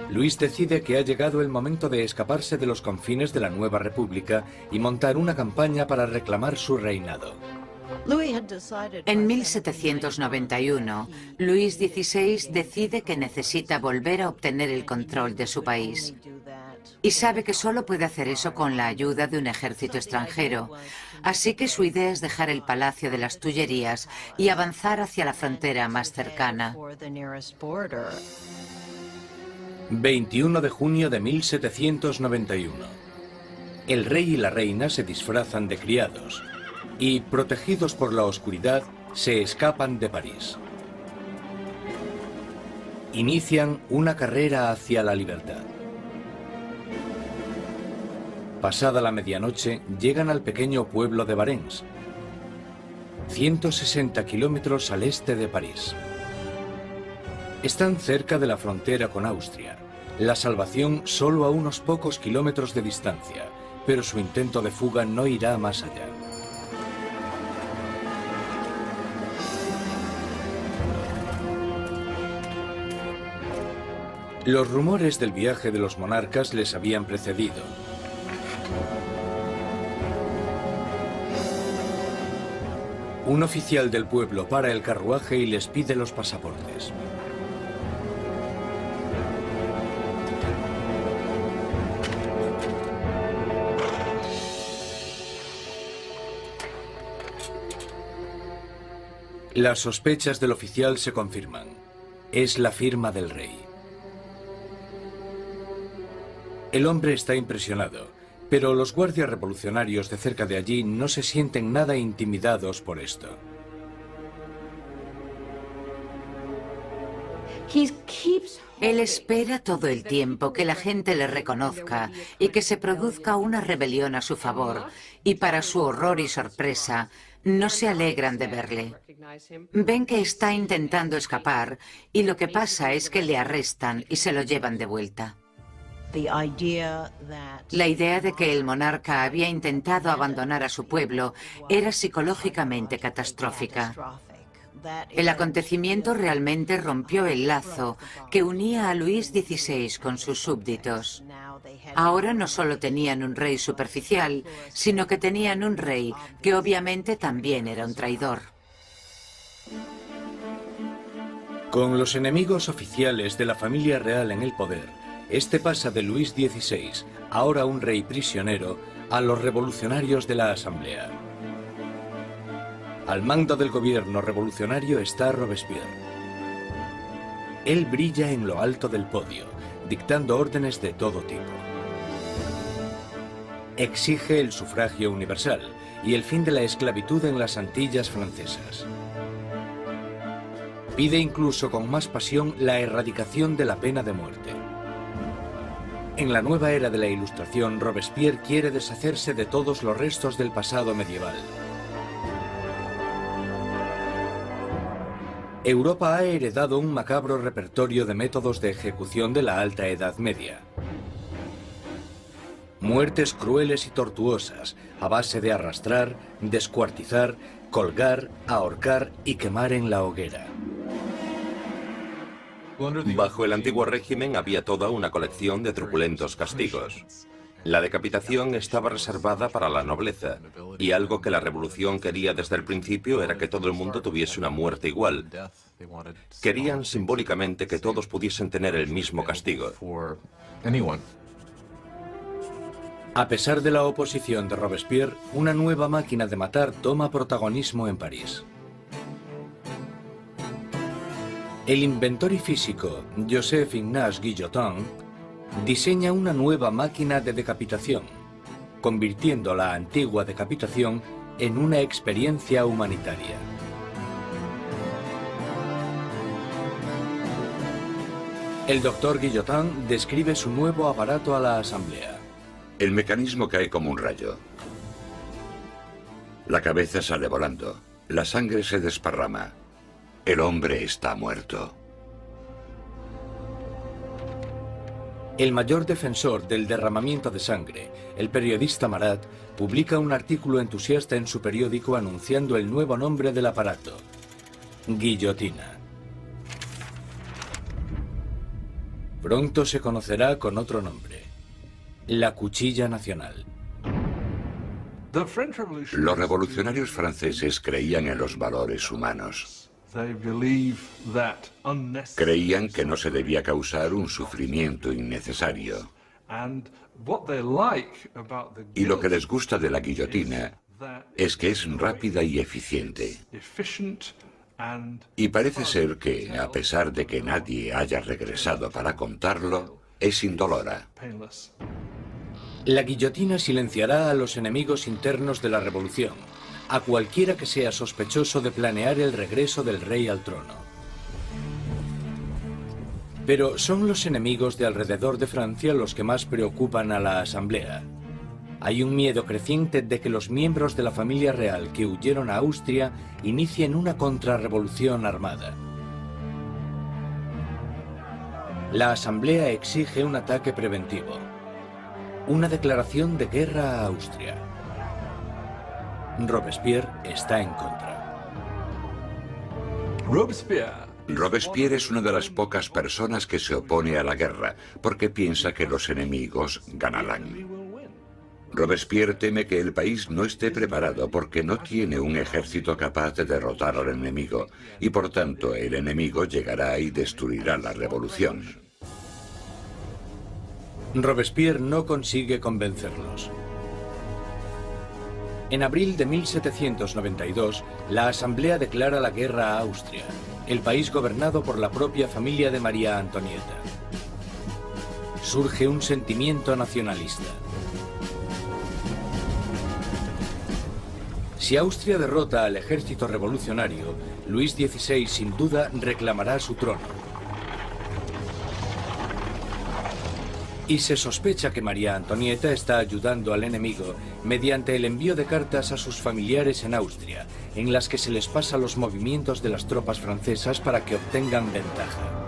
Luis decide que ha llegado el momento de escaparse de los confines de la nueva república y montar una campaña para reclamar su reinado. En 1791, Luis XVI decide que necesita volver a obtener el control de su país. Y sabe que solo puede hacer eso con la ayuda de un ejército extranjero. Así que su idea es dejar el Palacio de las Tullerías y avanzar hacia la frontera más cercana. 21 de junio de 1791. El rey y la reina se disfrazan de criados y, protegidos por la oscuridad, se escapan de París. Inician una carrera hacia la libertad. Pasada la medianoche, llegan al pequeño pueblo de Varennes, 160 kilómetros al este de París. Están cerca de la frontera con Austria. La salvación solo a unos pocos kilómetros de distancia, pero su intento de fuga no irá más allá. Los rumores del viaje de los monarcas les habían precedido. Un oficial del pueblo para el carruaje y les pide los pasaportes. Las sospechas del oficial se confirman. Es la firma del rey. El hombre está impresionado, pero los guardias revolucionarios de cerca de allí no se sienten nada intimidados por esto. Él espera todo el tiempo que la gente le reconozca y que se produzca una rebelión a su favor, y para su horror y sorpresa, no se alegran de verle. Ven que está intentando escapar y lo que pasa es que le arrestan y se lo llevan de vuelta. La idea de que el monarca había intentado abandonar a su pueblo era psicológicamente catastrófica. El acontecimiento realmente rompió el lazo que unía a Luis XVI con sus súbditos. Ahora no solo tenían un rey superficial, sino que tenían un rey que obviamente también era un traidor. Con los enemigos oficiales de la familia real en el poder, este pasa de Luis XVI, ahora un rey prisionero, a los revolucionarios de la Asamblea. Al mando del gobierno revolucionario está Robespierre. Él brilla en lo alto del podio, dictando órdenes de todo tipo. Exige el sufragio universal y el fin de la esclavitud en las Antillas francesas. Pide incluso con más pasión la erradicación de la pena de muerte. En la nueva era de la Ilustración, Robespierre quiere deshacerse de todos los restos del pasado medieval. Europa ha heredado un macabro repertorio de métodos de ejecución de la Alta Edad Media. Muertes crueles y tortuosas, a base de arrastrar, descuartizar, colgar, ahorcar y quemar en la hoguera. Bajo el antiguo régimen había toda una colección de truculentos castigos. La decapitación estaba reservada para la nobleza, y algo que la revolución quería desde el principio era que todo el mundo tuviese una muerte igual. Querían simbólicamente que todos pudiesen tener el mismo castigo. A pesar de la oposición de Robespierre, una nueva máquina de matar toma protagonismo en París. El inventor y físico Joseph Ignace Guillotin diseña una nueva máquina de decapitación, convirtiendo la antigua decapitación en una experiencia humanitaria. El doctor Guillotin describe su nuevo aparato a la Asamblea. El mecanismo cae como un rayo. La cabeza sale volando. La sangre se desparrama. El hombre está muerto. El mayor defensor del derramamiento de sangre, el periodista Marat, publica un artículo entusiasta en su periódico anunciando el nuevo nombre del aparato: guillotina. Pronto se conocerá con otro nombre: la Cuchilla Nacional. Los revolucionarios franceses creían en los valores humanos. Creían que no se debía causar un sufrimiento innecesario. Y lo que les gusta de la guillotina es que es rápida y eficiente. Y parece ser que, a pesar de que nadie haya regresado para contarlo, es indolora. La guillotina silenciará a los enemigos internos de la revolución, a cualquiera que sea sospechoso de planear el regreso del rey al trono. Pero son los enemigos de alrededor de Francia los que más preocupan a la Asamblea. Hay un miedo creciente de que los miembros de la familia real que huyeron a Austria inicien una contrarrevolución armada. La Asamblea exige un ataque preventivo, una declaración de guerra a Austria. Robespierre está en contra. Robespierre es una de las pocas personas que se opone a la guerra, porque piensa que los enemigos ganarán. Robespierre teme que el país no esté preparado porque no tiene un ejército capaz de derrotar al enemigo, y por tanto el enemigo llegará y destruirá la revolución. Robespierre no consigue convencerlos. En abril de 1792, la Asamblea declara la guerra a Austria, el país gobernado por la propia familia de María Antonieta. Surge un sentimiento nacionalista. Si Austria derrota al ejército revolucionario, Luis XVI sin duda reclamará su trono. Y se sospecha que María Antonieta está ayudando al enemigo mediante el envío de cartas a sus familiares en Austria, en las que se les pasa los movimientos de las tropas francesas para que obtengan ventaja.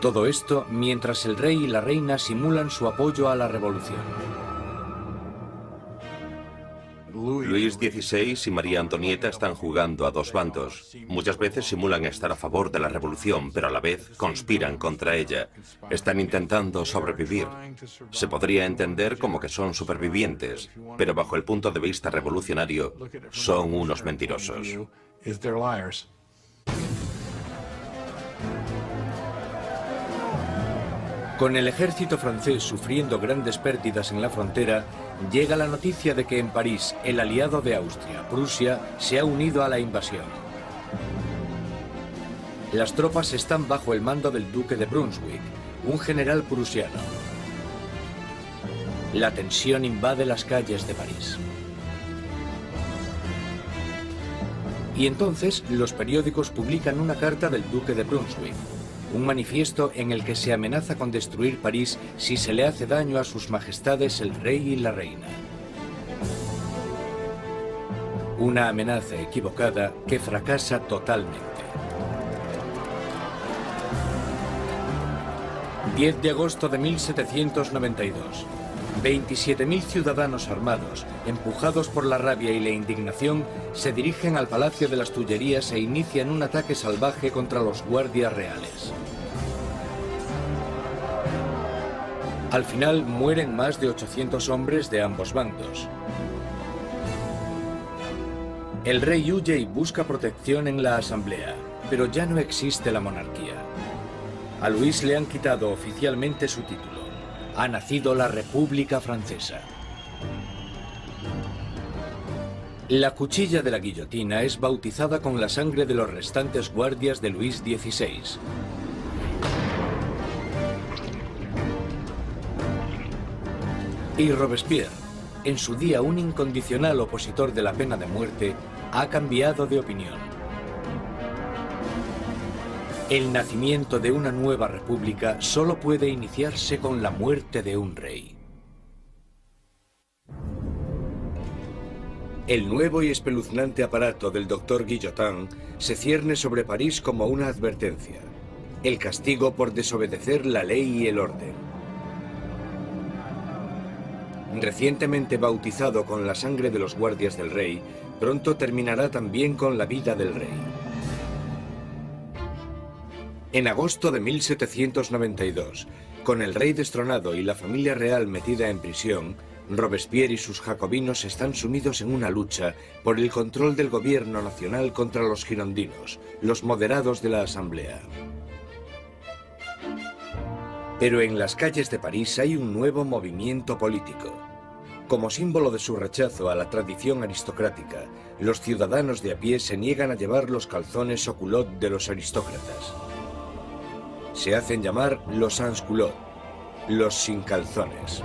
Todo esto mientras el rey y la reina simulan su apoyo a la revolución. Luis XVI y María Antonieta están jugando a dos bandos. Muchas veces simulan estar a favor de la revolución, pero a la vez conspiran contra ella. Están intentando sobrevivir. Se podría entender como que son supervivientes, pero bajo el punto de vista revolucionario, son unos mentirosos. Con el ejército francés sufriendo grandes pérdidas en la frontera, llega la noticia de que en París el aliado de Austria, Prusia, se ha unido a la invasión. Las tropas están bajo el mando del duque de Brunswick, un general prusiano. La tensión invade las calles de París. Y entonces los periódicos publican una carta del duque de Brunswick, un manifiesto en el que se amenaza con destruir París si se le hace daño a sus majestades el rey y la reina. Una amenaza equivocada que fracasa totalmente. 10 de agosto de 1792. 27.000 ciudadanos armados, empujados por la rabia y la indignación, se dirigen al Palacio de las Tullerías e inician un ataque salvaje contra los guardias reales. Al final mueren más de 800 hombres de ambos bandos. El rey huye y busca protección en la Asamblea, pero ya no existe la monarquía. A Luis le han quitado oficialmente su título. Ha nacido la República Francesa. La cuchilla de la guillotina es bautizada con la sangre de los restantes guardias de Luis XVI. Y Robespierre, en su día un incondicional opositor de la pena de muerte, ha cambiado de opinión. El nacimiento de una nueva república solo puede iniciarse con la muerte de un rey. El nuevo y espeluznante aparato del doctor Guillotin se cierne sobre París como una advertencia. El castigo por desobedecer la ley y el orden. Recientemente bautizado con la sangre de los guardias del rey, pronto terminará también con la vida del rey. En agosto de 1792, con el rey destronado y la familia real metida en prisión, Robespierre y sus jacobinos están sumidos en una lucha por el control del gobierno nacional contra los girondinos, los moderados de la Asamblea. Pero en las calles de París hay un nuevo movimiento político. Como símbolo de su rechazo a la tradición aristocrática, los ciudadanos de a pie se niegan a llevar los calzones o culottes de los aristócratas. Se hacen llamar los sans-culottes, los sin calzones.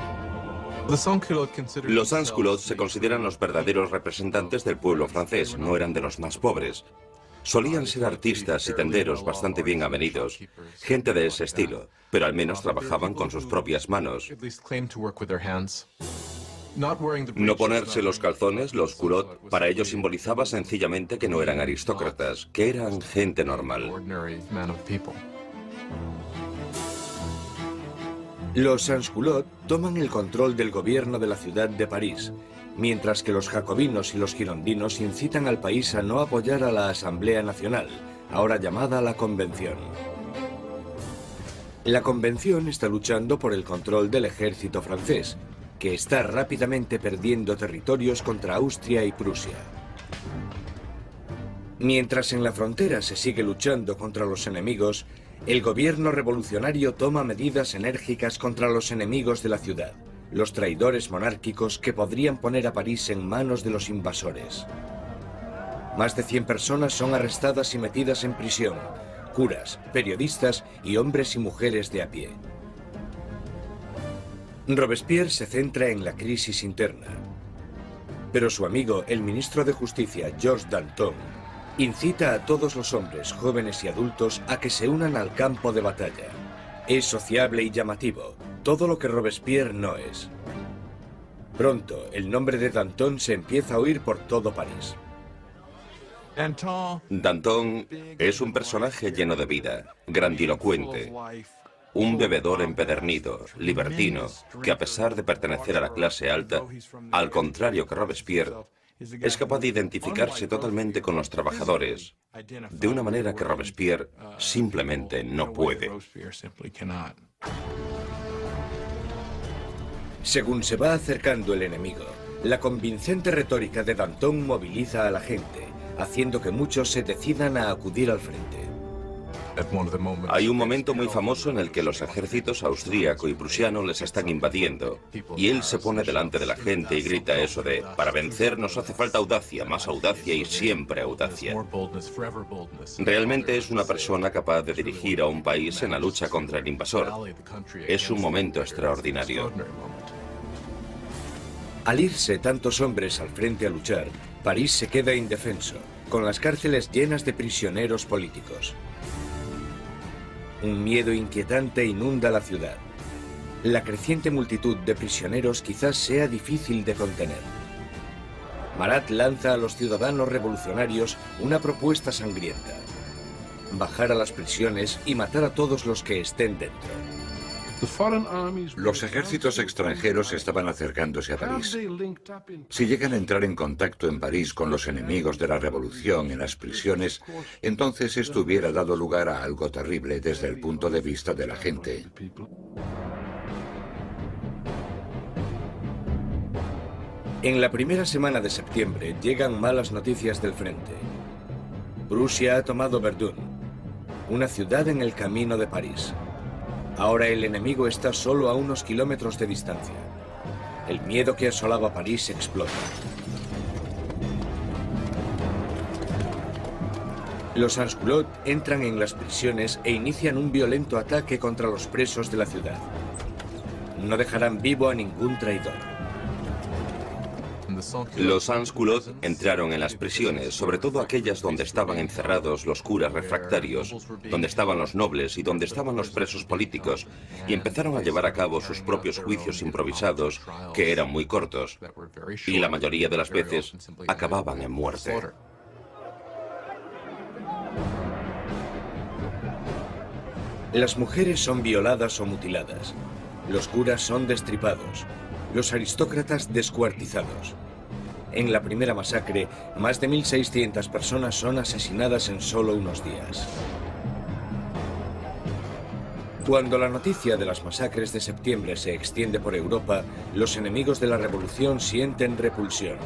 Los sans-culottes se consideran los verdaderos representantes del pueblo francés, no eran de los más pobres. Solían ser artistas y tenderos bastante bien avenidos, gente de ese estilo, pero al menos trabajaban con sus propias manos. No ponerse los calzones, los culottes, para ellos simbolizaba sencillamente que no eran aristócratas, que eran gente normal. Los sans-culottes toman el control del gobierno de la ciudad de París, mientras que los jacobinos y los girondinos incitan al país a no apoyar a la Asamblea Nacional, ahora llamada la Convención. La Convención está luchando por el control del ejército francés, que está rápidamente perdiendo territorios contra Austria y Prusia. Mientras en la frontera se sigue luchando contra los enemigos, el gobierno revolucionario toma medidas enérgicas contra los enemigos de la ciudad, los traidores monárquicos que podrían poner a París en manos de los invasores. Más de 100 personas son arrestadas y metidas en prisión, curas, periodistas y hombres y mujeres de a pie. Robespierre se centra en la crisis interna, pero su amigo, el ministro de Justicia, Georges Danton, incita a todos los hombres, jóvenes y adultos a que se unan al campo de batalla. Es sociable y llamativo, todo lo que Robespierre no es. Pronto, el nombre de Danton se empieza a oír por todo París. Danton es un personaje lleno de vida, grandilocuente, un bebedor empedernido, libertino, que a pesar de pertenecer a la clase alta, al contrario que Robespierre, es capaz de identificarse totalmente con los trabajadores, de una manera que Robespierre simplemente no puede. Según se va acercando el enemigo, la convincente retórica de Danton moviliza a la gente, haciendo que muchos se decidan a acudir al frente. Hay un momento muy famoso en el que los ejércitos austríaco y prusiano les están invadiendo, y él se pone delante de la gente y grita eso de: para vencer nos hace falta audacia, más audacia y siempre audacia. Realmente es una persona capaz de dirigir a un país en la lucha contra el invasor. Es un momento extraordinario. Al irse tantos hombres al frente a luchar, París se queda indefenso, con las cárceles llenas de prisioneros políticos. Un miedo inquietante inunda la ciudad. La creciente multitud de prisioneros quizás sea difícil de contener. Marat lanza a los ciudadanos revolucionarios una propuesta sangrienta: bajar a las prisiones y matar a todos los que estén dentro. Los ejércitos extranjeros estaban acercándose a París. Si llegan a entrar en contacto en París con los enemigos de la revolución en las prisiones, entonces esto hubiera dado lugar a algo terrible desde el punto de vista de la gente. En la primera semana de septiembre llegan malas noticias del frente. Prusia ha tomado Verdun, una ciudad en el camino de París. Ahora el enemigo está solo a unos kilómetros de distancia. El miedo que asolaba París explota. Los sans-culottes entran en las prisiones e inician un violento ataque contra los presos de la ciudad. No dejarán vivo a ningún traidor. Los sans-culottes entraron en las prisiones, sobre todo aquellas donde estaban encerrados los curas refractarios, donde estaban los nobles y donde estaban los presos políticos, y empezaron a llevar a cabo sus propios juicios improvisados, que eran muy cortos, y la mayoría de las veces acababan en muerte. Las mujeres son violadas o mutiladas. Los curas son destripados. Los aristócratas descuartizados. En la primera masacre, más de 1.600 personas son asesinadas en solo unos días. Cuando la noticia de las masacres de septiembre se extiende por Europa, los enemigos de la revolución sienten repulsión.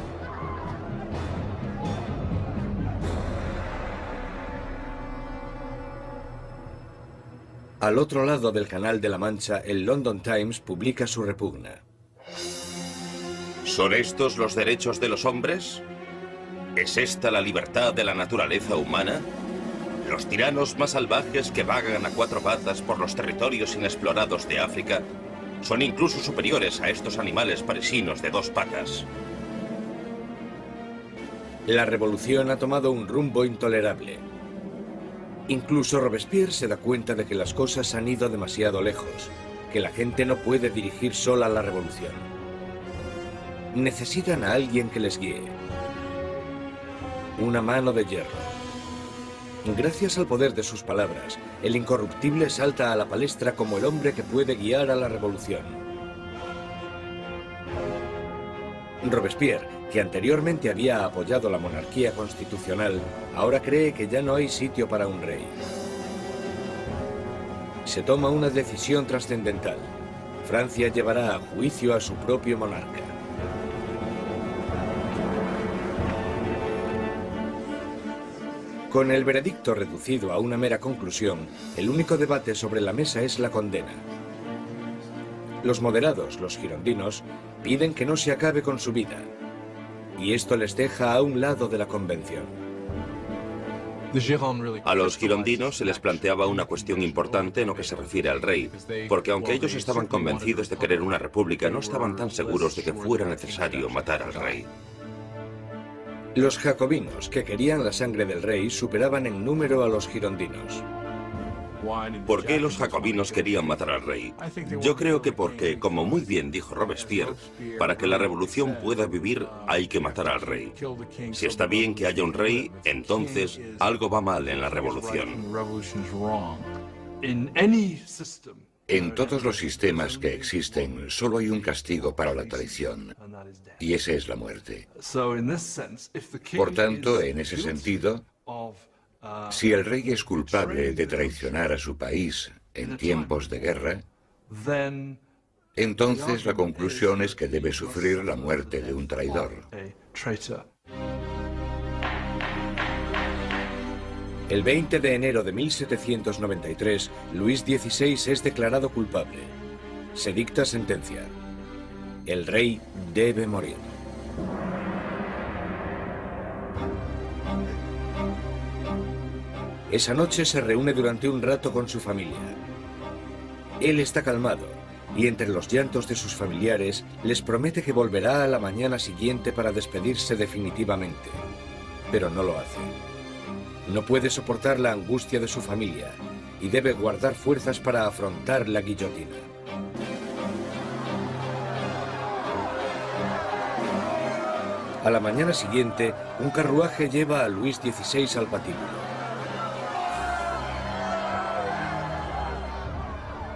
Al otro lado del Canal de la Mancha, el London Times publica su repugna. ¿Son estos los derechos de los hombres? ¿Es esta la libertad de la naturaleza humana? Los tiranos más salvajes que vagan a cuatro patas por los territorios inexplorados de África son incluso superiores a estos animales parisinos de dos patas. La revolución ha tomado un rumbo intolerable. Incluso Robespierre se da cuenta de que las cosas han ido demasiado lejos, que la gente no puede dirigir sola la revolución. Necesitan a alguien que les guíe. Una mano de hierro. Gracias al poder de sus palabras, el incorruptible salta a la palestra como el hombre que puede guiar a la revolución. Robespierre, que anteriormente había apoyado la monarquía constitucional, ahora cree que ya no hay sitio para un rey. Se toma una decisión trascendental. Francia llevará a juicio a su propio monarca. Con el veredicto reducido a una mera conclusión, el único debate sobre la mesa es la condena. Los moderados, los girondinos, piden que no se acabe con su vida. Y esto les deja a un lado de la convención. A los girondinos se les planteaba una cuestión importante en lo que se refiere al rey, porque aunque ellos estaban convencidos de querer una república, no estaban tan seguros de que fuera necesario matar al rey. Los jacobinos, que querían la sangre del rey, superaban en número a los girondinos. ¿Por qué los jacobinos querían matar al rey? Yo creo que porque, como muy bien dijo Robespierre, para que la revolución pueda vivir hay que matar al rey. Si está bien que haya un rey, entonces algo va mal en la revolución. En todos los sistemas que existen, solo hay un castigo para la traición, y ese es la muerte. Por tanto, en ese sentido, si el rey es culpable de traicionar a su país en tiempos de guerra, entonces la conclusión es que debe sufrir la muerte de un traidor. El 20 de enero de 1793, Luis XVI es declarado culpable. Se dicta sentencia. El rey debe morir. Esa noche se reúne durante un rato con su familia. Él está calmado y entre los llantos de sus familiares les promete que volverá a la mañana siguiente para despedirse definitivamente. Pero no lo hace. No puede soportar la angustia de su familia y debe guardar fuerzas para afrontar la guillotina. A la mañana siguiente, un carruaje lleva a Luis XVI al patíbulo.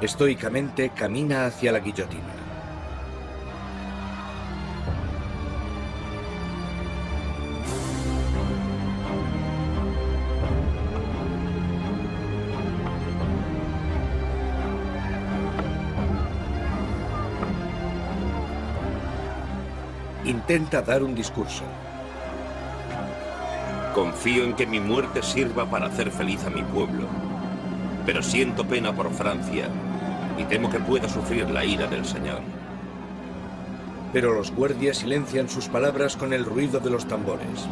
Estoicamente camina hacia la guillotina. Intenta dar un discurso. Confío en que mi muerte sirva para hacer feliz a mi pueblo. Pero siento pena por Francia y temo que pueda sufrir la ira del Señor. Pero los guardias silencian sus palabras con el ruido de los tambores.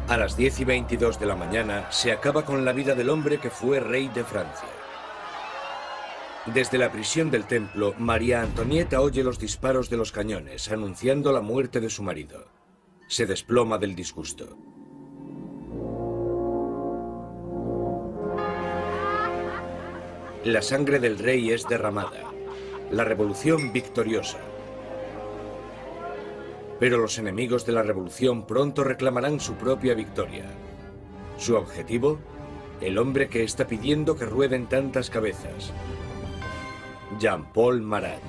A las 10:22 de la mañana se acaba con la vida del hombre que fue rey de Francia. Desde la prisión del templo, María Antonieta oye los disparos de los cañones, anunciando la muerte de su marido. Se desploma del disgusto. La sangre del rey es derramada. la revolución victoriosa. Pero los enemigos de la revolución pronto reclamarán su propia victoria. Su objetivo, el hombre que está pidiendo que rueden tantas cabezas. Jean-Paul Marat.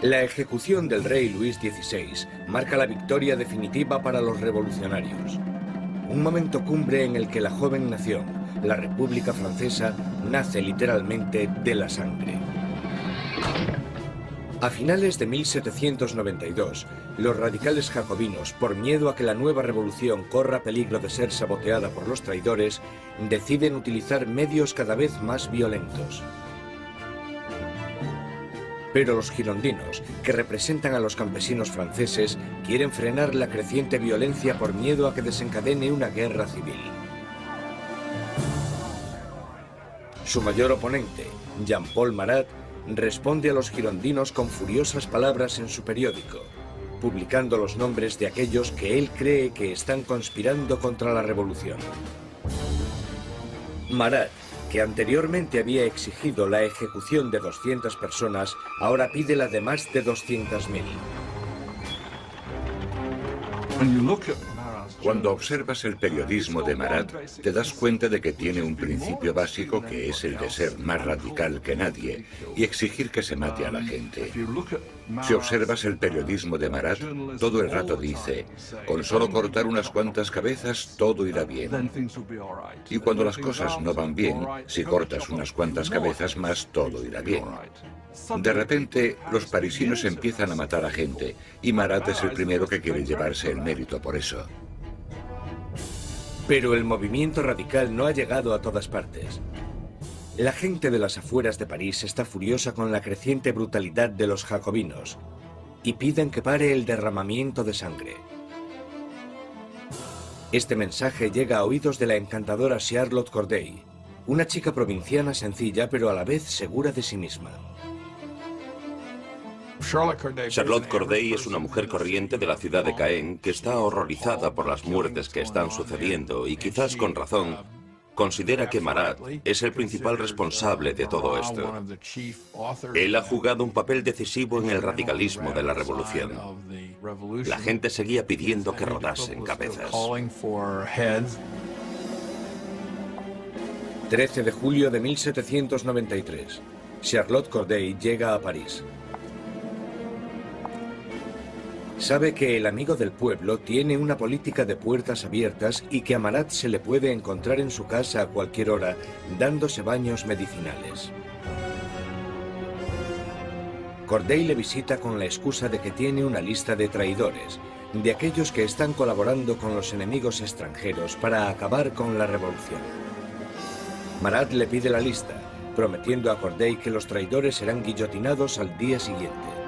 La ejecución del rey Luis XVI marca la victoria definitiva para los revolucionarios. Un momento cumbre en el que la joven nación, la República Francesa, nace literalmente de la sangre. A finales de 1792, los radicales jacobinos, por miedo a que la nueva revolución corra peligro de ser saboteada por los traidores, deciden utilizar medios cada vez más violentos. Pero los girondinos, que representan a los campesinos franceses, quieren frenar la creciente violencia por miedo a que desencadene una guerra civil. Su mayor oponente, Jean-Paul Marat, responde a los girondinos con furiosas palabras en su periódico, publicando los nombres de aquellos que él cree que están conspirando contra la revolución. Marat, que anteriormente había exigido la ejecución de 200 personas, ahora pide la de más de 200.000. Cuando observas el periodismo de Marat, te das cuenta de que tiene un principio básico que es el de ser más radical que nadie y exigir que se mate a la gente. Si observas el periodismo de Marat, todo el rato dice, con solo cortar unas cuantas cabezas todo irá bien. Y cuando las cosas no van bien, si cortas unas cuantas cabezas más todo irá bien. De repente, los parisinos empiezan a matar a gente y Marat es el primero que quiere llevarse el mérito por eso. Pero el movimiento radical no ha llegado a todas partes. La gente de las afueras de París está furiosa con la creciente brutalidad de los jacobinos y piden que pare el derramamiento de sangre. Este mensaje llega a oídos de la encantadora Charlotte Corday, una chica provinciana sencilla pero a la vez segura de sí misma. Charlotte Corday es una mujer corriente de la ciudad de Caen que está horrorizada por las muertes que están sucediendo y quizás con razón considera que Marat es el principal responsable de todo esto. Él ha jugado un papel decisivo en el radicalismo de la revolución. La gente seguía pidiendo que rodasen cabezas. 13 de julio de 1793. Charlotte Corday llega a París. Sabe que el amigo del pueblo tiene una política de puertas abiertas y que a Marat se le puede encontrar en su casa a cualquier hora, dándose baños medicinales. Corday le visita con la excusa de que tiene una lista de traidores, de aquellos que están colaborando con los enemigos extranjeros para acabar con la revolución. Marat le pide la lista, prometiendo a Corday que los traidores serán guillotinados al día siguiente.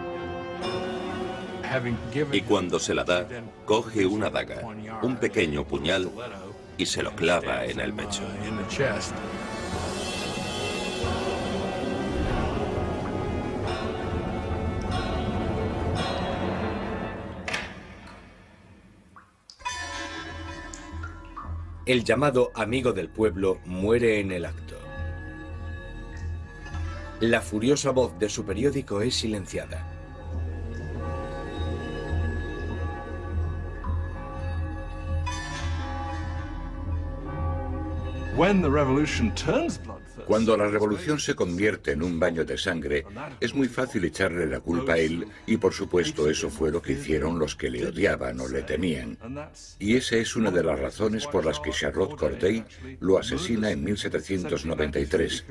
Y cuando se la da, coge una daga, un pequeño puñal, y se lo clava en el pecho. El llamado amigo del pueblo muere en el acto. La furiosa voz de su periódico es silenciada. Cuando la revolución se convierte en un baño de sangre, es muy fácil echarle la culpa a él y por supuesto eso fue lo que hicieron los que le odiaban o le temían. Y esa es una de las razones por las que Charlotte Corday lo asesina en 1793,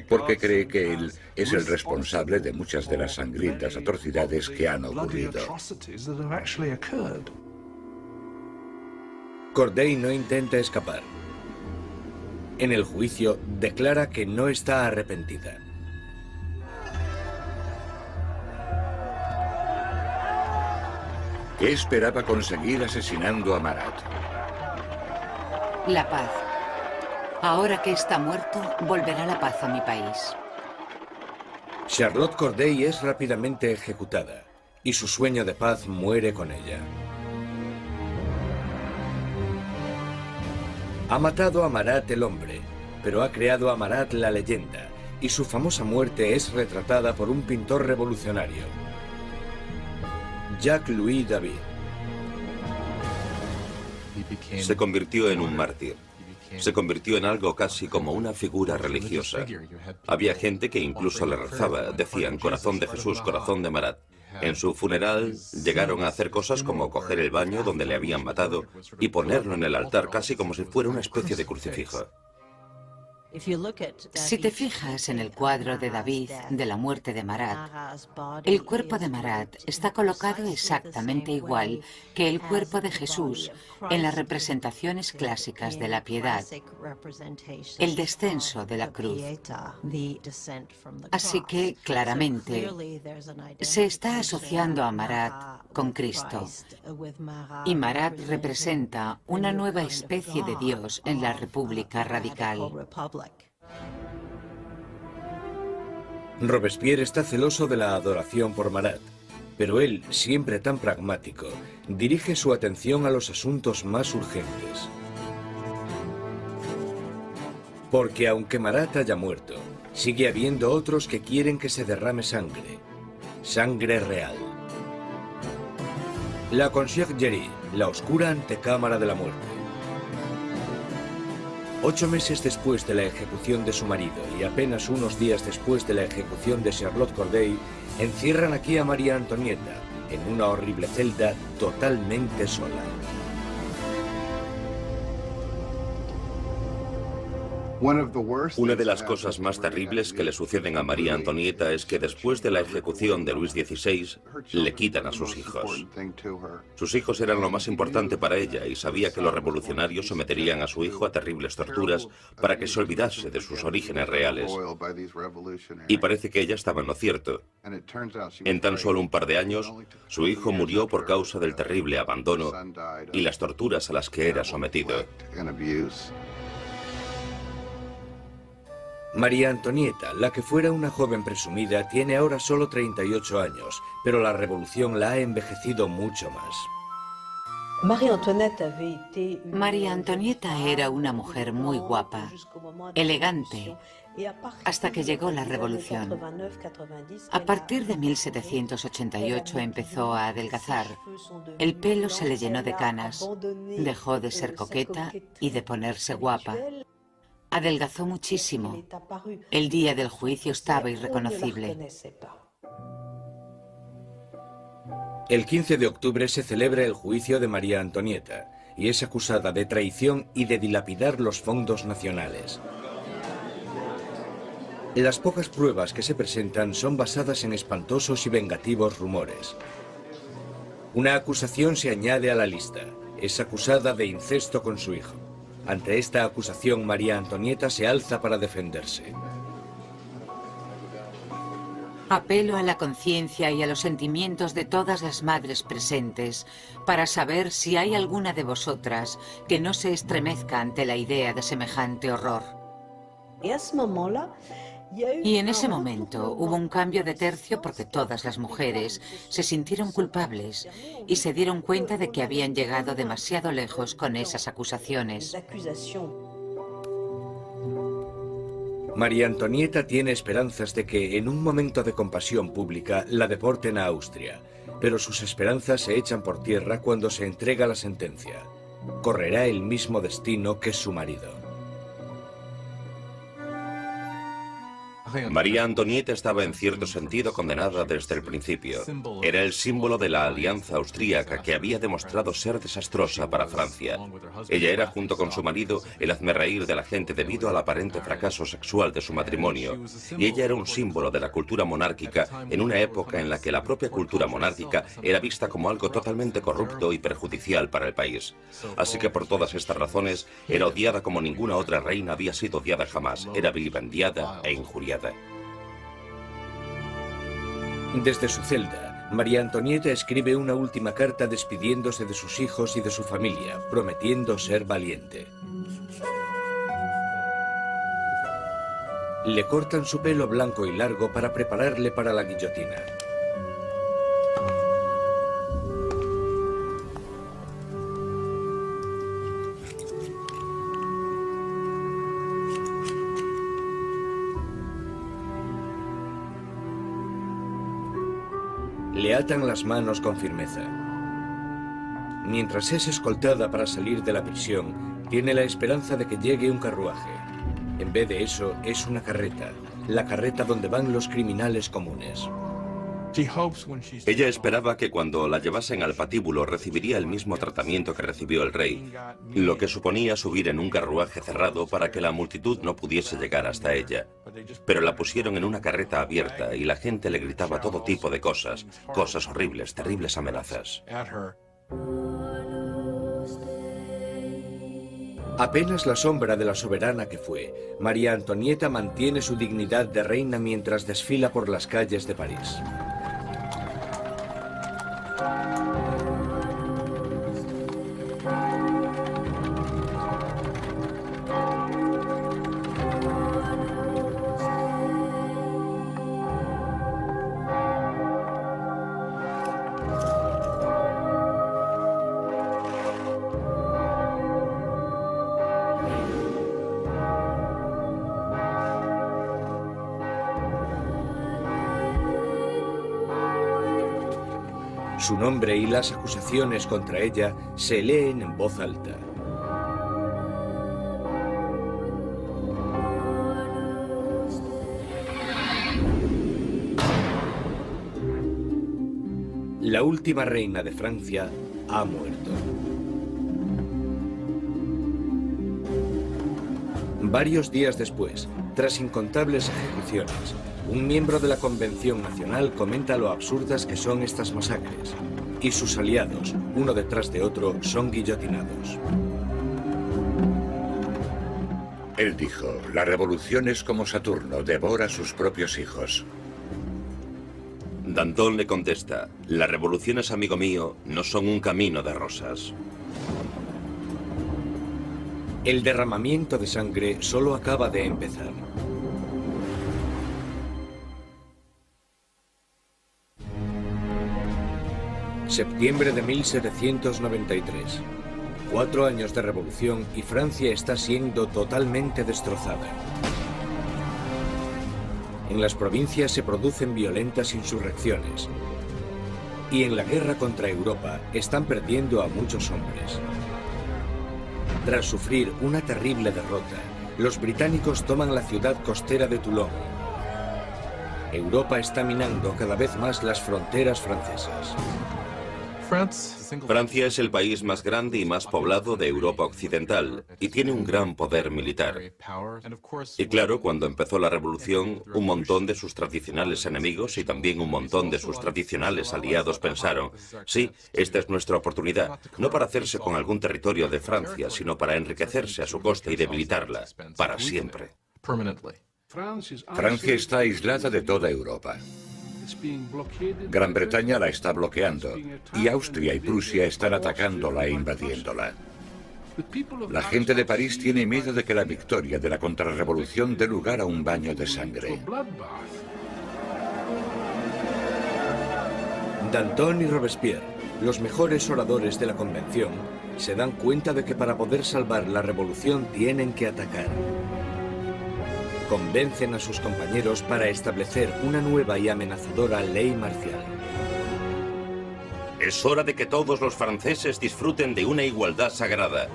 porque cree que él es el responsable de muchas de las sangrientas atrocidades que han ocurrido. Corday no intenta escapar. En el juicio, declara que no está arrepentida. ¿Qué esperaba conseguir asesinando a Marat? La paz. Ahora que está muerto, volverá la paz a mi país. Charlotte Corday es rápidamente ejecutada y su sueño de paz muere con ella. Ha matado a Marat el hombre, pero ha creado a Marat la leyenda, y su famosa muerte es retratada por un pintor revolucionario, Jacques-Louis David. Se convirtió en un mártir. Se convirtió en algo casi como una figura religiosa. Había gente que incluso le rezaba, decían corazón de Jesús, corazón de Marat. En su funeral llegaron a hacer cosas como coger el baño donde le habían matado y ponerlo en el altar casi como si fuera una especie de crucifijo. Si te fijas en el cuadro de David de la muerte de Marat, el cuerpo de Marat está colocado exactamente igual que el cuerpo de Jesús en las representaciones clásicas de la piedad, el descenso de la cruz. Así que, claramente, se está asociando a Marat con Cristo. Y Marat representa una nueva especie de Dios en la República Radical. Robespierre está celoso de la adoración por Marat, pero él, siempre tan pragmático, dirige su atención a los asuntos más urgentes. Porque aunque Marat haya muerto, sigue habiendo otros que quieren que se derrame sangre. Sangre real. La Conciergerie, la oscura antecámara de la muerte. 8 meses después de la ejecución de su marido y apenas unos días después de la ejecución de Charlotte Corday, encierran aquí a María Antonieta en una horrible celda totalmente sola. Una de las cosas más terribles que le suceden a María Antonieta es que después de la ejecución de Luis XVI, le quitan a sus hijos. Sus hijos eran lo más importante para ella y sabía que los revolucionarios someterían a su hijo a terribles torturas para que se olvidase de sus orígenes reales. Y parece que ella estaba en lo cierto. En tan solo un par de años, su hijo murió por causa del terrible abandono y las torturas a las que era sometido. María Antonieta, la que fuera una joven presumida, tiene ahora solo 38 años, pero la revolución la ha envejecido mucho más. María Antonieta era una mujer muy guapa, elegante, hasta que llegó la revolución. A partir de 1788 empezó a adelgazar. El pelo se le llenó de canas, dejó de ser coqueta y de ponerse guapa. Adelgazó muchísimo. El día del juicio estaba irreconocible. El 15 de octubre se celebra el juicio de María Antonieta y es acusada de traición y de dilapidar los fondos nacionales. Las pocas pruebas que se presentan son basadas en espantosos y vengativos rumores. Una acusación se añade a la lista. Es acusada de incesto con su hijo. Ante esta acusación, María Antonieta se alza para defenderse. Apelo a la conciencia y a los sentimientos de todas las madres presentes para saber si hay alguna de vosotras que no se estremezca ante la idea de semejante horror. Y en ese momento hubo un cambio de tercio porque todas las mujeres se sintieron culpables y se dieron cuenta de que habían llegado demasiado lejos con esas acusaciones. María Antonieta tiene esperanzas de que, en un momento de compasión pública, la deporten a Austria, pero sus esperanzas se echan por tierra cuando se entrega la sentencia. Correrá el mismo destino que su marido. María Antonieta estaba en cierto sentido condenada desde el principio. Era el símbolo de la alianza austríaca que había demostrado ser desastrosa para Francia. Ella era, junto con su marido, el hazmerreír de la gente debido al aparente fracaso sexual de su matrimonio. Y ella era un símbolo de la cultura monárquica en una época en la que la propia cultura monárquica era vista como algo totalmente corrupto y perjudicial para el país. Así que por todas estas razones, era odiada como ninguna otra reina había sido odiada jamás. Era vilipendiada e injuriada. Desde su celda, María Antonieta escribe una última carta despidiéndose de sus hijos y de su familia, prometiendo ser valiente. Le cortan su pelo blanco y largo para prepararle para la guillotina. Le atan las manos con firmeza. Mientras es escoltada para salir de la prisión, tiene la esperanza de que llegue un carruaje. En vez de eso, es una carreta, la carreta donde van los criminales comunes. Ella esperaba que cuando la llevasen al patíbulo recibiría el mismo tratamiento que recibió el rey, lo que suponía subir en un carruaje cerrado para que la multitud no pudiese llegar hasta ella. Pero la pusieron en una carreta abierta y la gente le gritaba todo tipo de cosas, cosas horribles, terribles amenazas. Apenas la sombra de la soberana que fue, María Antonieta mantiene su dignidad de reina mientras desfila por las calles de París. Su nombre y las acusaciones contra ella se leen en voz alta. La última reina de Francia ha muerto. Varios días después, tras incontables ejecuciones, un miembro de la Convención Nacional comenta lo absurdas que son estas masacres, y sus aliados, uno detrás de otro, son guillotinados. Él dijo, la revolución es como Saturno, devora a sus propios hijos. Danton le contesta, las revoluciones, amigo mío, no son un camino de rosas. El derramamiento de sangre solo acaba de empezar. Septiembre de 1793. 4 años de revolución y Francia está siendo totalmente destrozada. En las provincias se producen violentas insurrecciones. Y en la guerra contra Europa están perdiendo a muchos hombres. Tras sufrir una terrible derrota, los británicos toman la ciudad costera de Toulon. Europa está minando cada vez más las fronteras francesas. Francia es el país más grande y más poblado de Europa Occidental y tiene un gran poder militar. Y claro, cuando empezó la revolución, un montón de sus tradicionales enemigos y también un montón de sus tradicionales aliados pensaron, sí, esta es nuestra oportunidad, no para hacerse con algún territorio de Francia, sino para enriquecerse a su costa y debilitarla, para siempre. Francia está aislada de toda Europa. Gran Bretaña la está bloqueando y Austria y Prusia están atacándola e invadiéndola. La gente de París tiene miedo de que la victoria de la contrarrevolución dé lugar a un baño de sangre. Danton y Robespierre, los mejores oradores de la Convención, se dan cuenta de que para poder salvar la revolución tienen que atacar. Convencen a sus compañeros para establecer una nueva y amenazadora ley marcial. Es hora de que todos los franceses disfruten de una igualdad sagrada.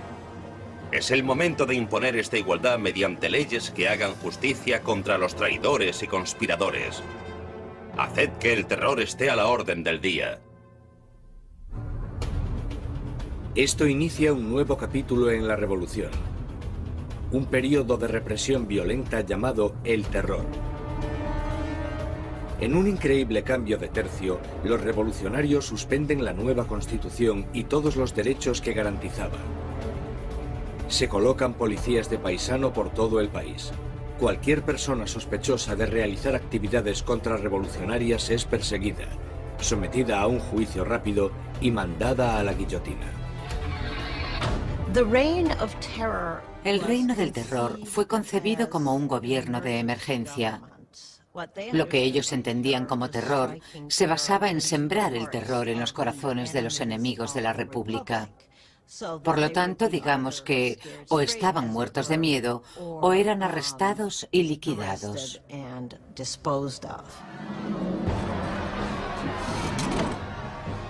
Es el momento de imponer esta igualdad mediante leyes que hagan justicia contra los traidores y conspiradores. Haced que el terror esté a la orden del día. Esto inicia un nuevo capítulo en la revolución. Un periodo de represión violenta llamado el terror. En un increíble cambio de tercio, los revolucionarios suspenden la nueva constitución y todos los derechos que garantizaba. Se colocan policías de paisano por todo el país. Cualquier persona sospechosa de realizar actividades contrarrevolucionarias es perseguida, sometida a un juicio rápido y mandada a la guillotina. El reino del terror fue concebido como un gobierno de emergencia. Lo que ellos entendían como terror se basaba en sembrar el terror en los corazones de los enemigos de la República. Por lo tanto, digamos que o estaban muertos de miedo o eran arrestados y liquidados.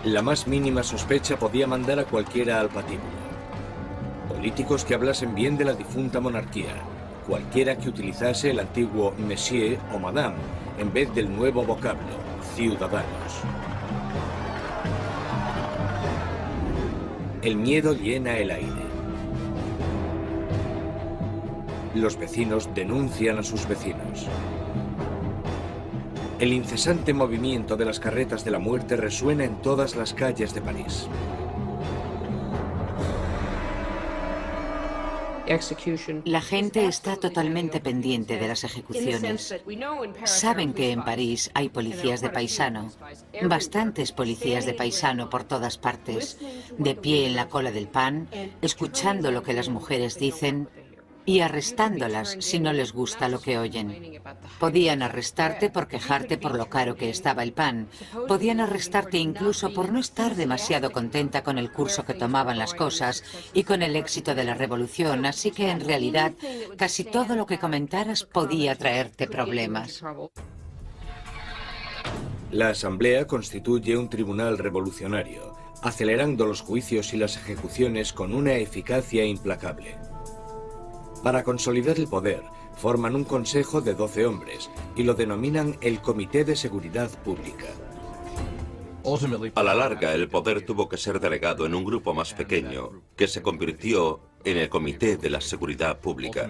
La más mínima sospecha podía mandar a cualquiera al patíbulo. Políticos que hablasen bien de la difunta monarquía, cualquiera que utilizase el antiguo monsieur o madame en vez del nuevo vocablo, ciudadanos. El miedo llena el aire. Los vecinos denuncian a sus vecinos. El incesante movimiento de las carretas de la muerte resuena en todas las calles de París. La gente está totalmente pendiente de las ejecuciones. Saben que en París hay policías de paisano, bastantes policías de paisano por todas partes, de pie en la cola del pan, escuchando lo que las mujeres dicen y arrestándolas si no les gusta lo que oyen. Podían arrestarte por quejarte por lo caro que estaba el pan. Podían arrestarte incluso por no estar demasiado contenta con el curso que tomaban las cosas y con el éxito de la revolución, así que en realidad casi todo lo que comentaras podía traerte problemas. La Asamblea constituye un tribunal revolucionario, acelerando los juicios y las ejecuciones con una eficacia implacable. Para consolidar el poder, forman un consejo de 12 hombres y lo denominan el Comité de Seguridad Pública. A la larga, el poder tuvo que ser delegado en un grupo más pequeño, que se convirtió en el Comité de la Seguridad Pública.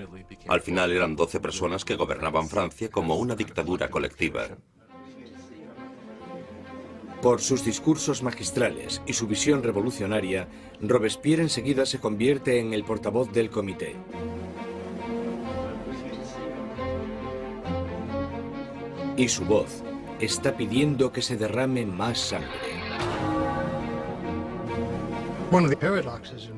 Al final eran 12 personas que gobernaban Francia como una dictadura colectiva. Por sus discursos magistrales y su visión revolucionaria, Robespierre enseguida se convierte en el portavoz del comité. Y su voz está pidiendo que se derrame más sangre.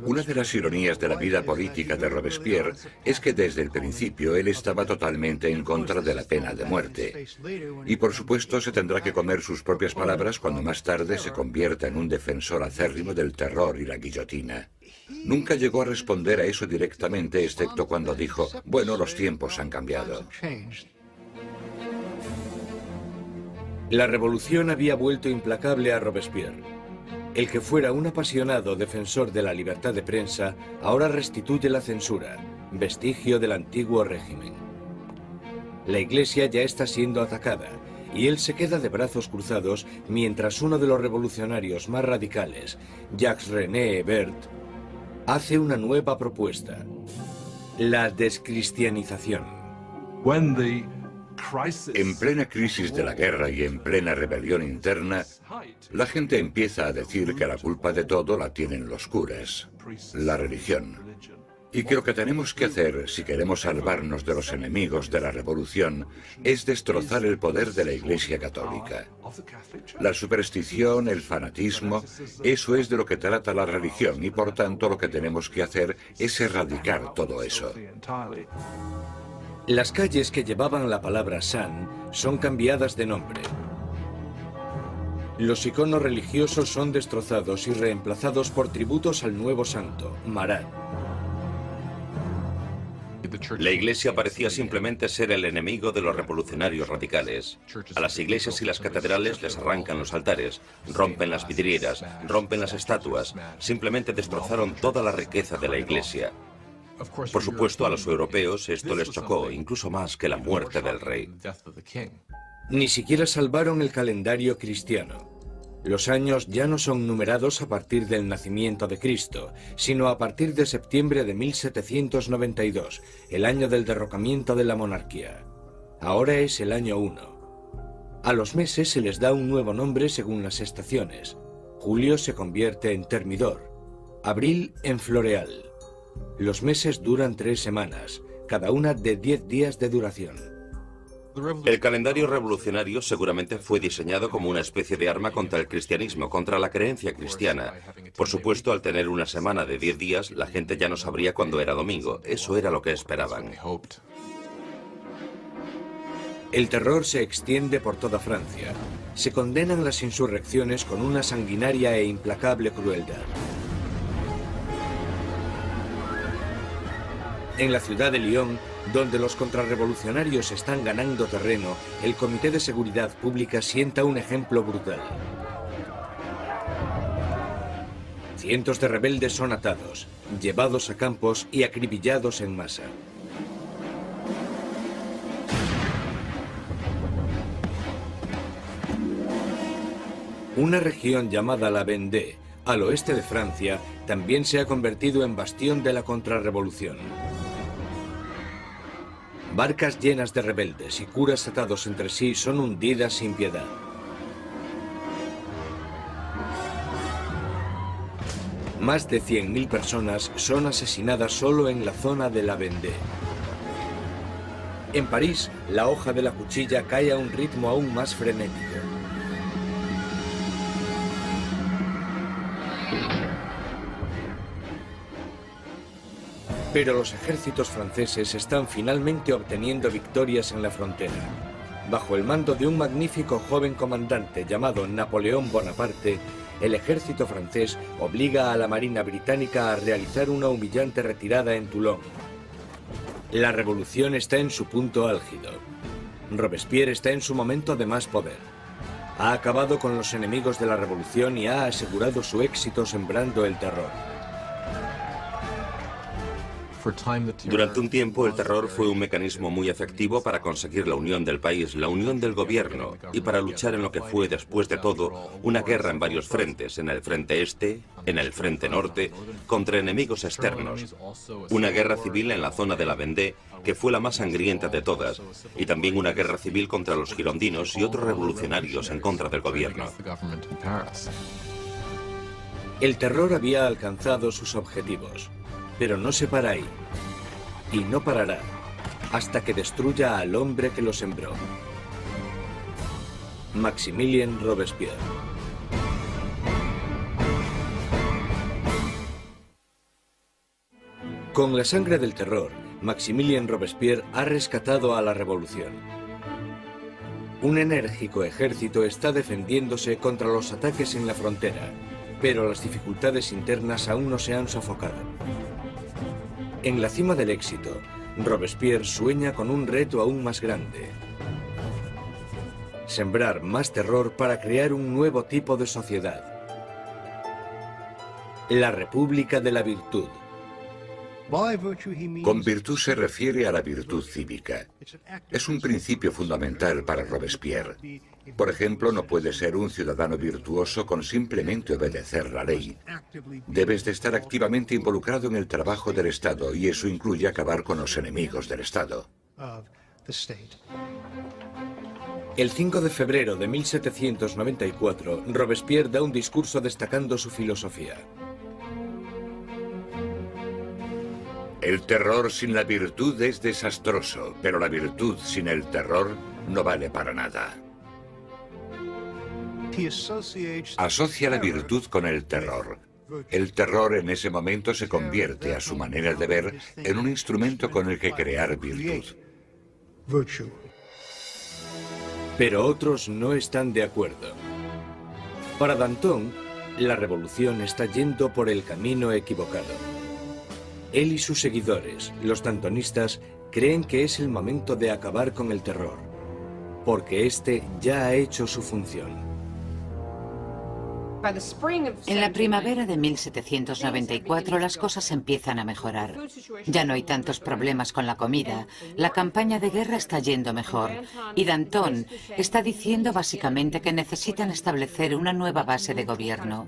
Una de las ironías de la vida política de Robespierre es que desde el principio él estaba totalmente en contra de la pena de muerte. Y por supuesto se tendrá que comer sus propias palabras cuando más tarde se convierta en un defensor acérrimo del terror y la guillotina. Nunca llegó a responder a eso directamente, excepto cuando dijo, bueno, los tiempos han cambiado. La revolución había vuelto implacable a Robespierre. El que fuera un apasionado defensor de la libertad de prensa ahora restituye la censura, vestigio del antiguo régimen. La Iglesia ya está siendo atacada y él se queda de brazos cruzados mientras uno de los revolucionarios más radicales, Jacques-René Hebert, hace una nueva propuesta: la descristianización. En plena crisis de la guerra y en plena rebelión interna, la gente empieza a decir que la culpa de todo la tienen los curas, la religión. Y que lo que tenemos que hacer, si queremos salvarnos de los enemigos de la revolución, es destrozar el poder de la Iglesia Católica. La superstición, el fanatismo, eso es de lo que trata la religión y por tanto lo que tenemos que hacer es erradicar todo eso. Las calles que llevaban la palabra San son cambiadas de nombre. Los iconos religiosos son destrozados y reemplazados por tributos al nuevo santo, Marat. La Iglesia parecía simplemente ser el enemigo de los revolucionarios radicales. A las iglesias y las catedrales les arrancan los altares, rompen las vidrieras, rompen las estatuas, simplemente destrozaron toda la riqueza de la Iglesia. Por supuesto, a los europeos esto les chocó, incluso más que la muerte del rey. Ni siquiera salvaron el calendario cristiano. Los años ya no son numerados a partir del nacimiento de Cristo, sino a partir de septiembre de 1792, el año del derrocamiento de la monarquía. Ahora es el año 1. A los meses se les da un nuevo nombre según las estaciones. Julio se convierte en Termidor, abril en Floreal. Los meses duran 3 semanas, cada una de 10 días de duración. El calendario revolucionario seguramente fue diseñado como una especie de arma contra el cristianismo, contra la creencia cristiana. Por supuesto, al tener una semana de 10 días, la gente ya no sabría cuándo era domingo. Eso era lo que esperaban. El terror se extiende por toda Francia. Se condenan las insurrecciones con una sanguinaria e implacable crueldad. En la ciudad de Lyon, donde los contrarrevolucionarios están ganando terreno, el Comité de Seguridad Pública sienta un ejemplo brutal. Cientos de rebeldes son atados, llevados a campos y acribillados en masa. Una región llamada la Vendée, al oeste de Francia, también se ha convertido en bastión de la contrarrevolución. Barcas llenas de rebeldes y curas atados entre sí son hundidas sin piedad. Más de 100.000 personas son asesinadas solo en la zona de la Vendée. En París, la hoja de la cuchilla cae a un ritmo aún más frenético. Pero los ejércitos franceses están finalmente obteniendo victorias en la frontera. Bajo el mando de un magnífico joven comandante llamado Napoleón Bonaparte, el ejército francés obliga a la Marina británica a realizar una humillante retirada en Toulon. La revolución está en su punto álgido. Robespierre está en su momento de más poder. Ha acabado con los enemigos de la revolución y ha asegurado su éxito sembrando el terror. Durante un tiempo, el terror fue un mecanismo muy efectivo para conseguir la unión del país, la unión del gobierno, y para luchar en lo que fue, después de todo, una guerra en varios frentes, en el frente este, en el frente norte, contra enemigos externos. Una guerra civil en la zona de la Vendée, que fue la más sangrienta de todas, y también una guerra civil contra los girondinos y otros revolucionarios en contra del gobierno. El terror había alcanzado sus objetivos. Pero no se para ahí, y no parará, hasta que destruya al hombre que lo sembró. Maximilien Robespierre. Con la sangre del terror, Maximilien Robespierre ha rescatado a la revolución. Un enérgico ejército está defendiéndose contra los ataques en la frontera, pero las dificultades internas aún no se han sofocado. En la cima del éxito, Robespierre sueña con un reto aún más grande: sembrar más terror para crear un nuevo tipo de sociedad. La República de la Virtud. Con virtud se refiere a la virtud cívica. Es un principio fundamental para Robespierre. Por ejemplo, no puedes ser un ciudadano virtuoso con simplemente obedecer la ley. Debes de estar activamente involucrado en el trabajo del Estado, y eso incluye acabar con los enemigos del Estado. El 5 de febrero de 1794, Robespierre da un discurso destacando su filosofía. El terror sin la virtud es desastroso, pero la virtud sin el terror no vale para nada. Asocia la virtud con el terror. El terror en ese momento se convierte, a su manera de ver, en un instrumento con el que crear virtud. Pero otros no están de acuerdo. Para Danton, la revolución está yendo por el camino equivocado. Él y sus seguidores, los dantonistas, creen que es el momento de acabar con el terror, porque este ya ha hecho su función. En la primavera de 1794 las cosas empiezan a mejorar. Ya no hay tantos problemas con la comida, la campaña de guerra está yendo mejor, y Danton está diciendo básicamente que necesitan establecer una nueva base de gobierno,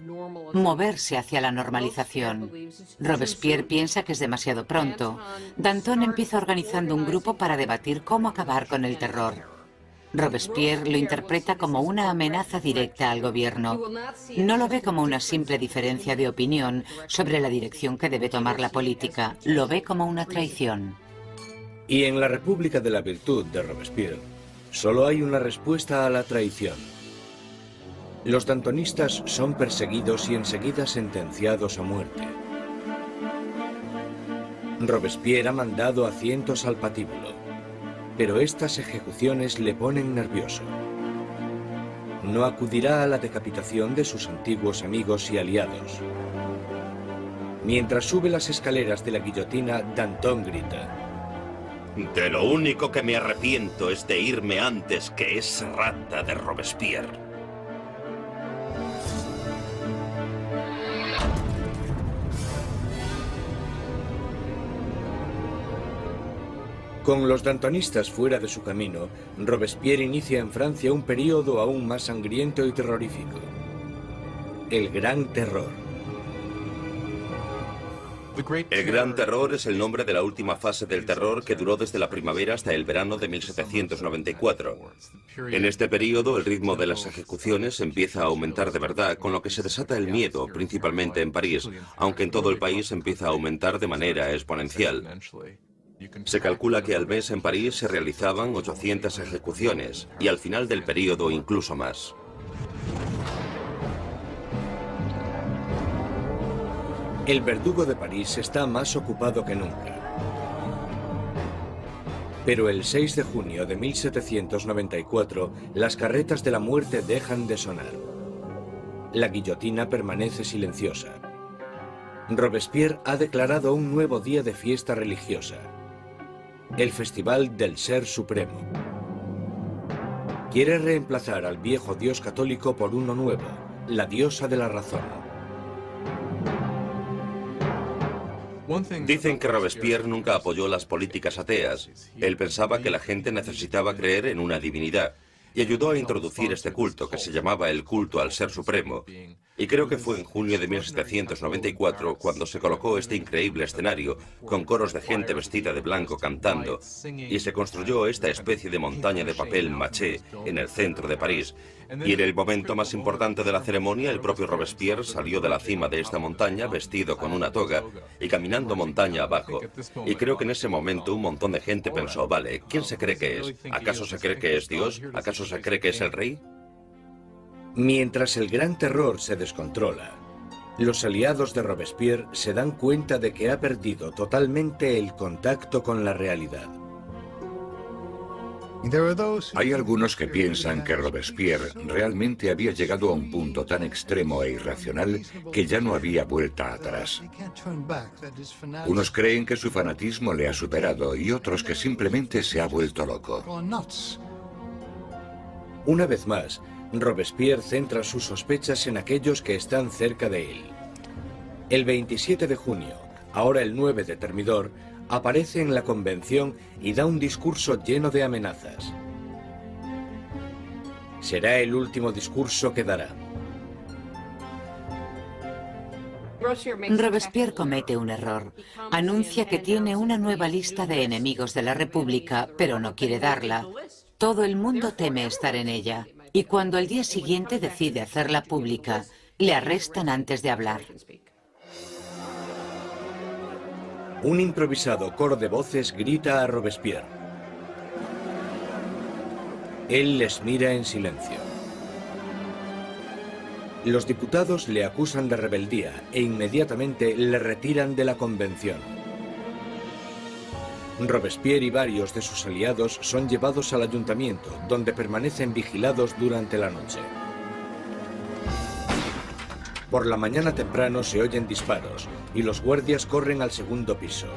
moverse hacia la normalización. Robespierre piensa que es demasiado pronto. Danton empieza organizando un grupo para debatir cómo acabar con el terror. Robespierre lo interpreta como una amenaza directa al gobierno. No lo ve como una simple diferencia de opinión sobre la dirección que debe tomar la política. Lo ve como una traición. Y en la República de la Virtud de Robespierre, solo hay una respuesta a la traición. Los dantonistas son perseguidos y enseguida sentenciados a muerte. Robespierre ha mandado a cientos al patíbulo, pero estas ejecuciones le ponen nervioso. No acudirá a la decapitación de sus antiguos amigos y aliados. Mientras sube las escaleras de la guillotina, Danton grita: De lo único que me arrepiento es de irme antes que esa rata de Robespierre. Con los dantonistas fuera de su camino, Robespierre inicia en Francia un período aún más sangriento y terrorífico. El Gran Terror. El Gran Terror es el nombre de la última fase del terror que duró desde la primavera hasta el verano de 1794. En este periodo, el ritmo de las ejecuciones empieza a aumentar de verdad, con lo que se desata el miedo, principalmente en París, aunque en todo el país empieza a aumentar de manera exponencial. Se calcula que al mes en París se realizaban 800 ejecuciones, y al final del periodo incluso más. El verdugo de París está más ocupado que nunca. Pero el 6 de junio de 1794, las carretas de la muerte dejan de sonar. La guillotina permanece silenciosa. Robespierre ha declarado un nuevo día de fiesta religiosa, el Festival del Ser Supremo. Quiere reemplazar al viejo dios católico por uno nuevo, la diosa de la razón. Dicen que Robespierre nunca apoyó las políticas ateas. Él pensaba que la gente necesitaba creer en una divinidad y ayudó a introducir este culto que se llamaba el culto al Ser Supremo. Y creo que fue en junio de 1794 cuando se colocó este increíble escenario con coros de gente vestida de blanco cantando y se construyó esta especie de montaña de papel maché en el centro de París. Y en el momento más importante de la ceremonia, el propio Robespierre salió de la cima de esta montaña vestido con una toga y caminando montaña abajo. Y creo que en ese momento un montón de gente pensó, vale, ¿quién se cree que es? ¿Acaso se cree que es Dios? ¿Acaso se cree que es el rey? Mientras el Gran Terror se descontrola, los aliados de Robespierre se dan cuenta de que ha perdido totalmente el contacto con la realidad. Hay algunos que piensan que Robespierre realmente había llegado a un punto tan extremo e irracional que ya no había vuelta atrás. Unos creen que su fanatismo le ha superado y otros que simplemente se ha vuelto loco. Una vez más, Robespierre centra sus sospechas en aquellos que están cerca de él. El 27 de junio, ahora el 9 de Thermidor, aparece en la convención y da un discurso lleno de amenazas. Será el último discurso que dará. Robespierre comete un error. Anuncia que tiene una nueva lista de enemigos de la República, pero no quiere darla. Todo el mundo teme estar en ella. Y cuando al día siguiente decide hacerla pública, le arrestan antes de hablar. Un improvisado coro de voces grita a Robespierre. Él les mira en silencio. Los diputados le acusan de rebeldía e inmediatamente le retiran de la convención. Robespierre y varios de sus aliados son llevados al ayuntamiento, donde permanecen vigilados durante la noche. Por la mañana temprano se oyen disparos y los guardias corren al segundo piso.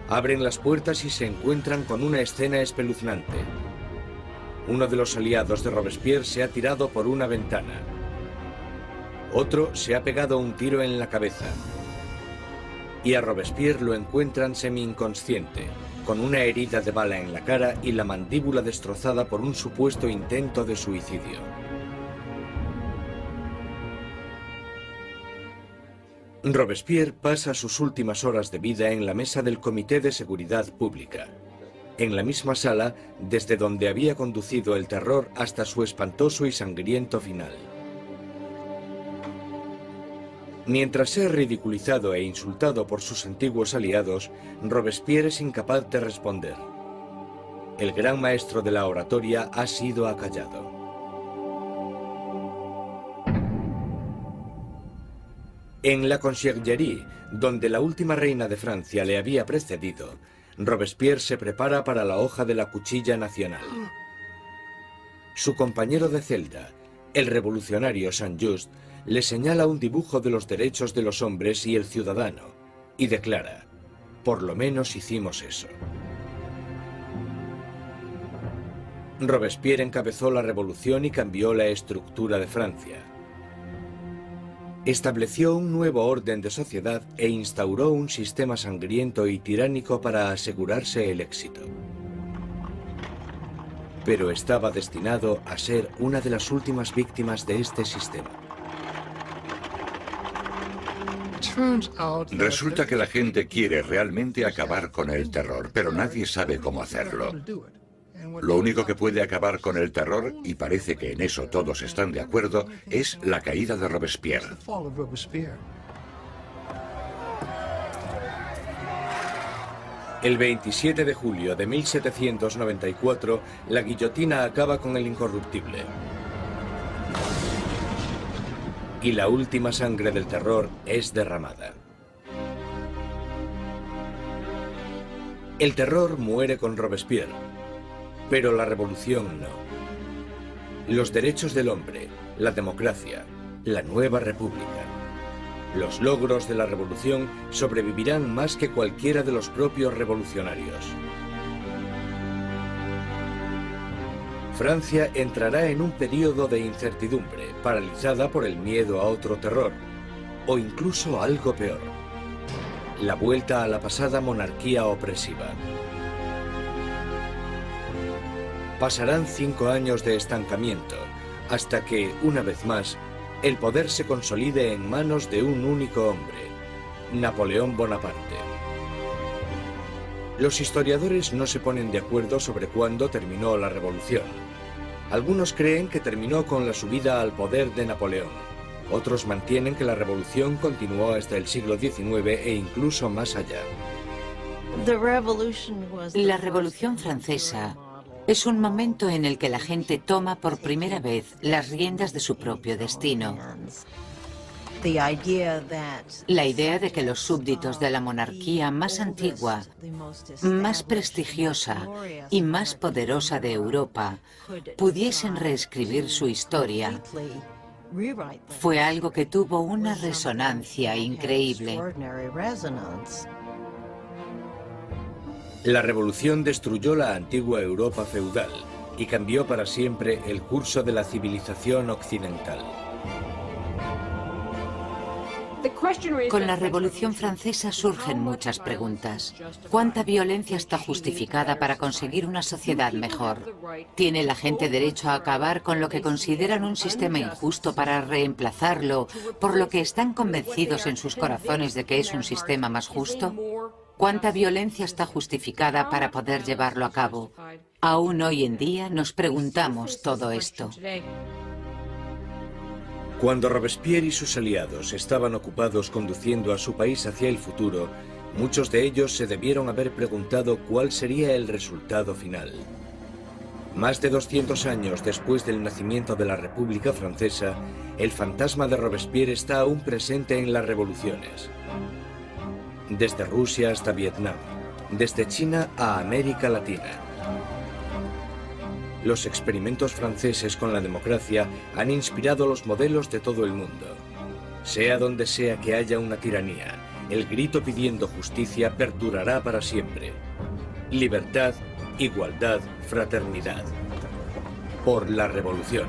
Abren las puertas y se encuentran con una escena espeluznante. Uno de los aliados de Robespierre se ha tirado por una ventana. Otro se ha pegado un tiro en la cabeza. Y a Robespierre lo encuentran semi-inconsciente, con una herida de bala en la cara y la mandíbula destrozada por un supuesto intento de suicidio. Robespierre pasa sus últimas horas de vida en la mesa del Comité de Seguridad Pública, en la misma sala desde donde había conducido el terror hasta su espantoso y sangriento final. Mientras es ridiculizado e insultado por sus antiguos aliados, Robespierre es incapaz de responder. El gran maestro de la oratoria ha sido acallado. En la Conciergerie, donde la última reina de Francia le había precedido, Robespierre se prepara para la hoja de la cuchilla nacional. Su compañero de celda, el revolucionario Saint-Just, le señala un dibujo de los derechos de los hombres y el ciudadano, y declara, por lo menos hicimos eso. Robespierre encabezó la revolución y cambió la estructura de Francia. Estableció un nuevo orden de sociedad e instauró un sistema sangriento y tiránico para asegurarse el éxito. Pero estaba destinado a ser una de las últimas víctimas de este sistema. Resulta que la gente quiere realmente acabar con el terror, pero nadie sabe cómo hacerlo. Lo único que puede acabar con el terror, y parece que en eso todos están de acuerdo, es la caída de Robespierre. El 27 de julio de 1794, la guillotina acaba con el incorruptible. Y la última sangre del terror es derramada. El terror muere con Robespierre, pero la revolución no. Los derechos del hombre, la democracia, la nueva república. Los logros de la revolución sobrevivirán más que cualquiera de los propios revolucionarios. Francia entrará en un periodo de incertidumbre, paralizada por el miedo a otro terror, o incluso algo peor: la vuelta a la pasada monarquía opresiva. Pasarán 5 años de estancamiento, hasta que, una vez más, el poder se consolide en manos de un único hombre, Napoleón Bonaparte. Los historiadores no se ponen de acuerdo sobre cuándo terminó la revolución. Algunos creen que terminó con la subida al poder de Napoleón. Otros mantienen que la revolución continuó hasta el siglo XIX e incluso más allá. La Revolución Francesa es un momento en el que la gente toma por primera vez las riendas de su propio destino. La idea de que los súbditos de la monarquía más antigua, más prestigiosa y más poderosa de Europa pudiesen reescribir su historia fue algo que tuvo una resonancia increíble. La revolución destruyó la antigua Europa feudal y cambió para siempre el curso de la civilización occidental. Con la Revolución Francesa surgen muchas preguntas. ¿Cuánta violencia está justificada para conseguir una sociedad mejor? ¿Tiene la gente derecho a acabar con lo que consideran un sistema injusto para reemplazarlo por lo que están convencidos en sus corazones de que es un sistema más justo? ¿Cuánta violencia está justificada para poder llevarlo a cabo? Aún hoy en día nos preguntamos todo esto. Cuando Robespierre y sus aliados estaban ocupados conduciendo a su país hacia el futuro, muchos de ellos se debieron haber preguntado cuál sería el resultado final. Más de 200 años después del nacimiento de la República Francesa, el fantasma de Robespierre está aún presente en las revoluciones. Desde Rusia hasta Vietnam, desde China a América Latina. Los experimentos franceses con la democracia han inspirado los modelos de todo el mundo. Sea donde sea que haya una tiranía, el grito pidiendo justicia perdurará para siempre. Libertad, igualdad, fraternidad. Por la revolución.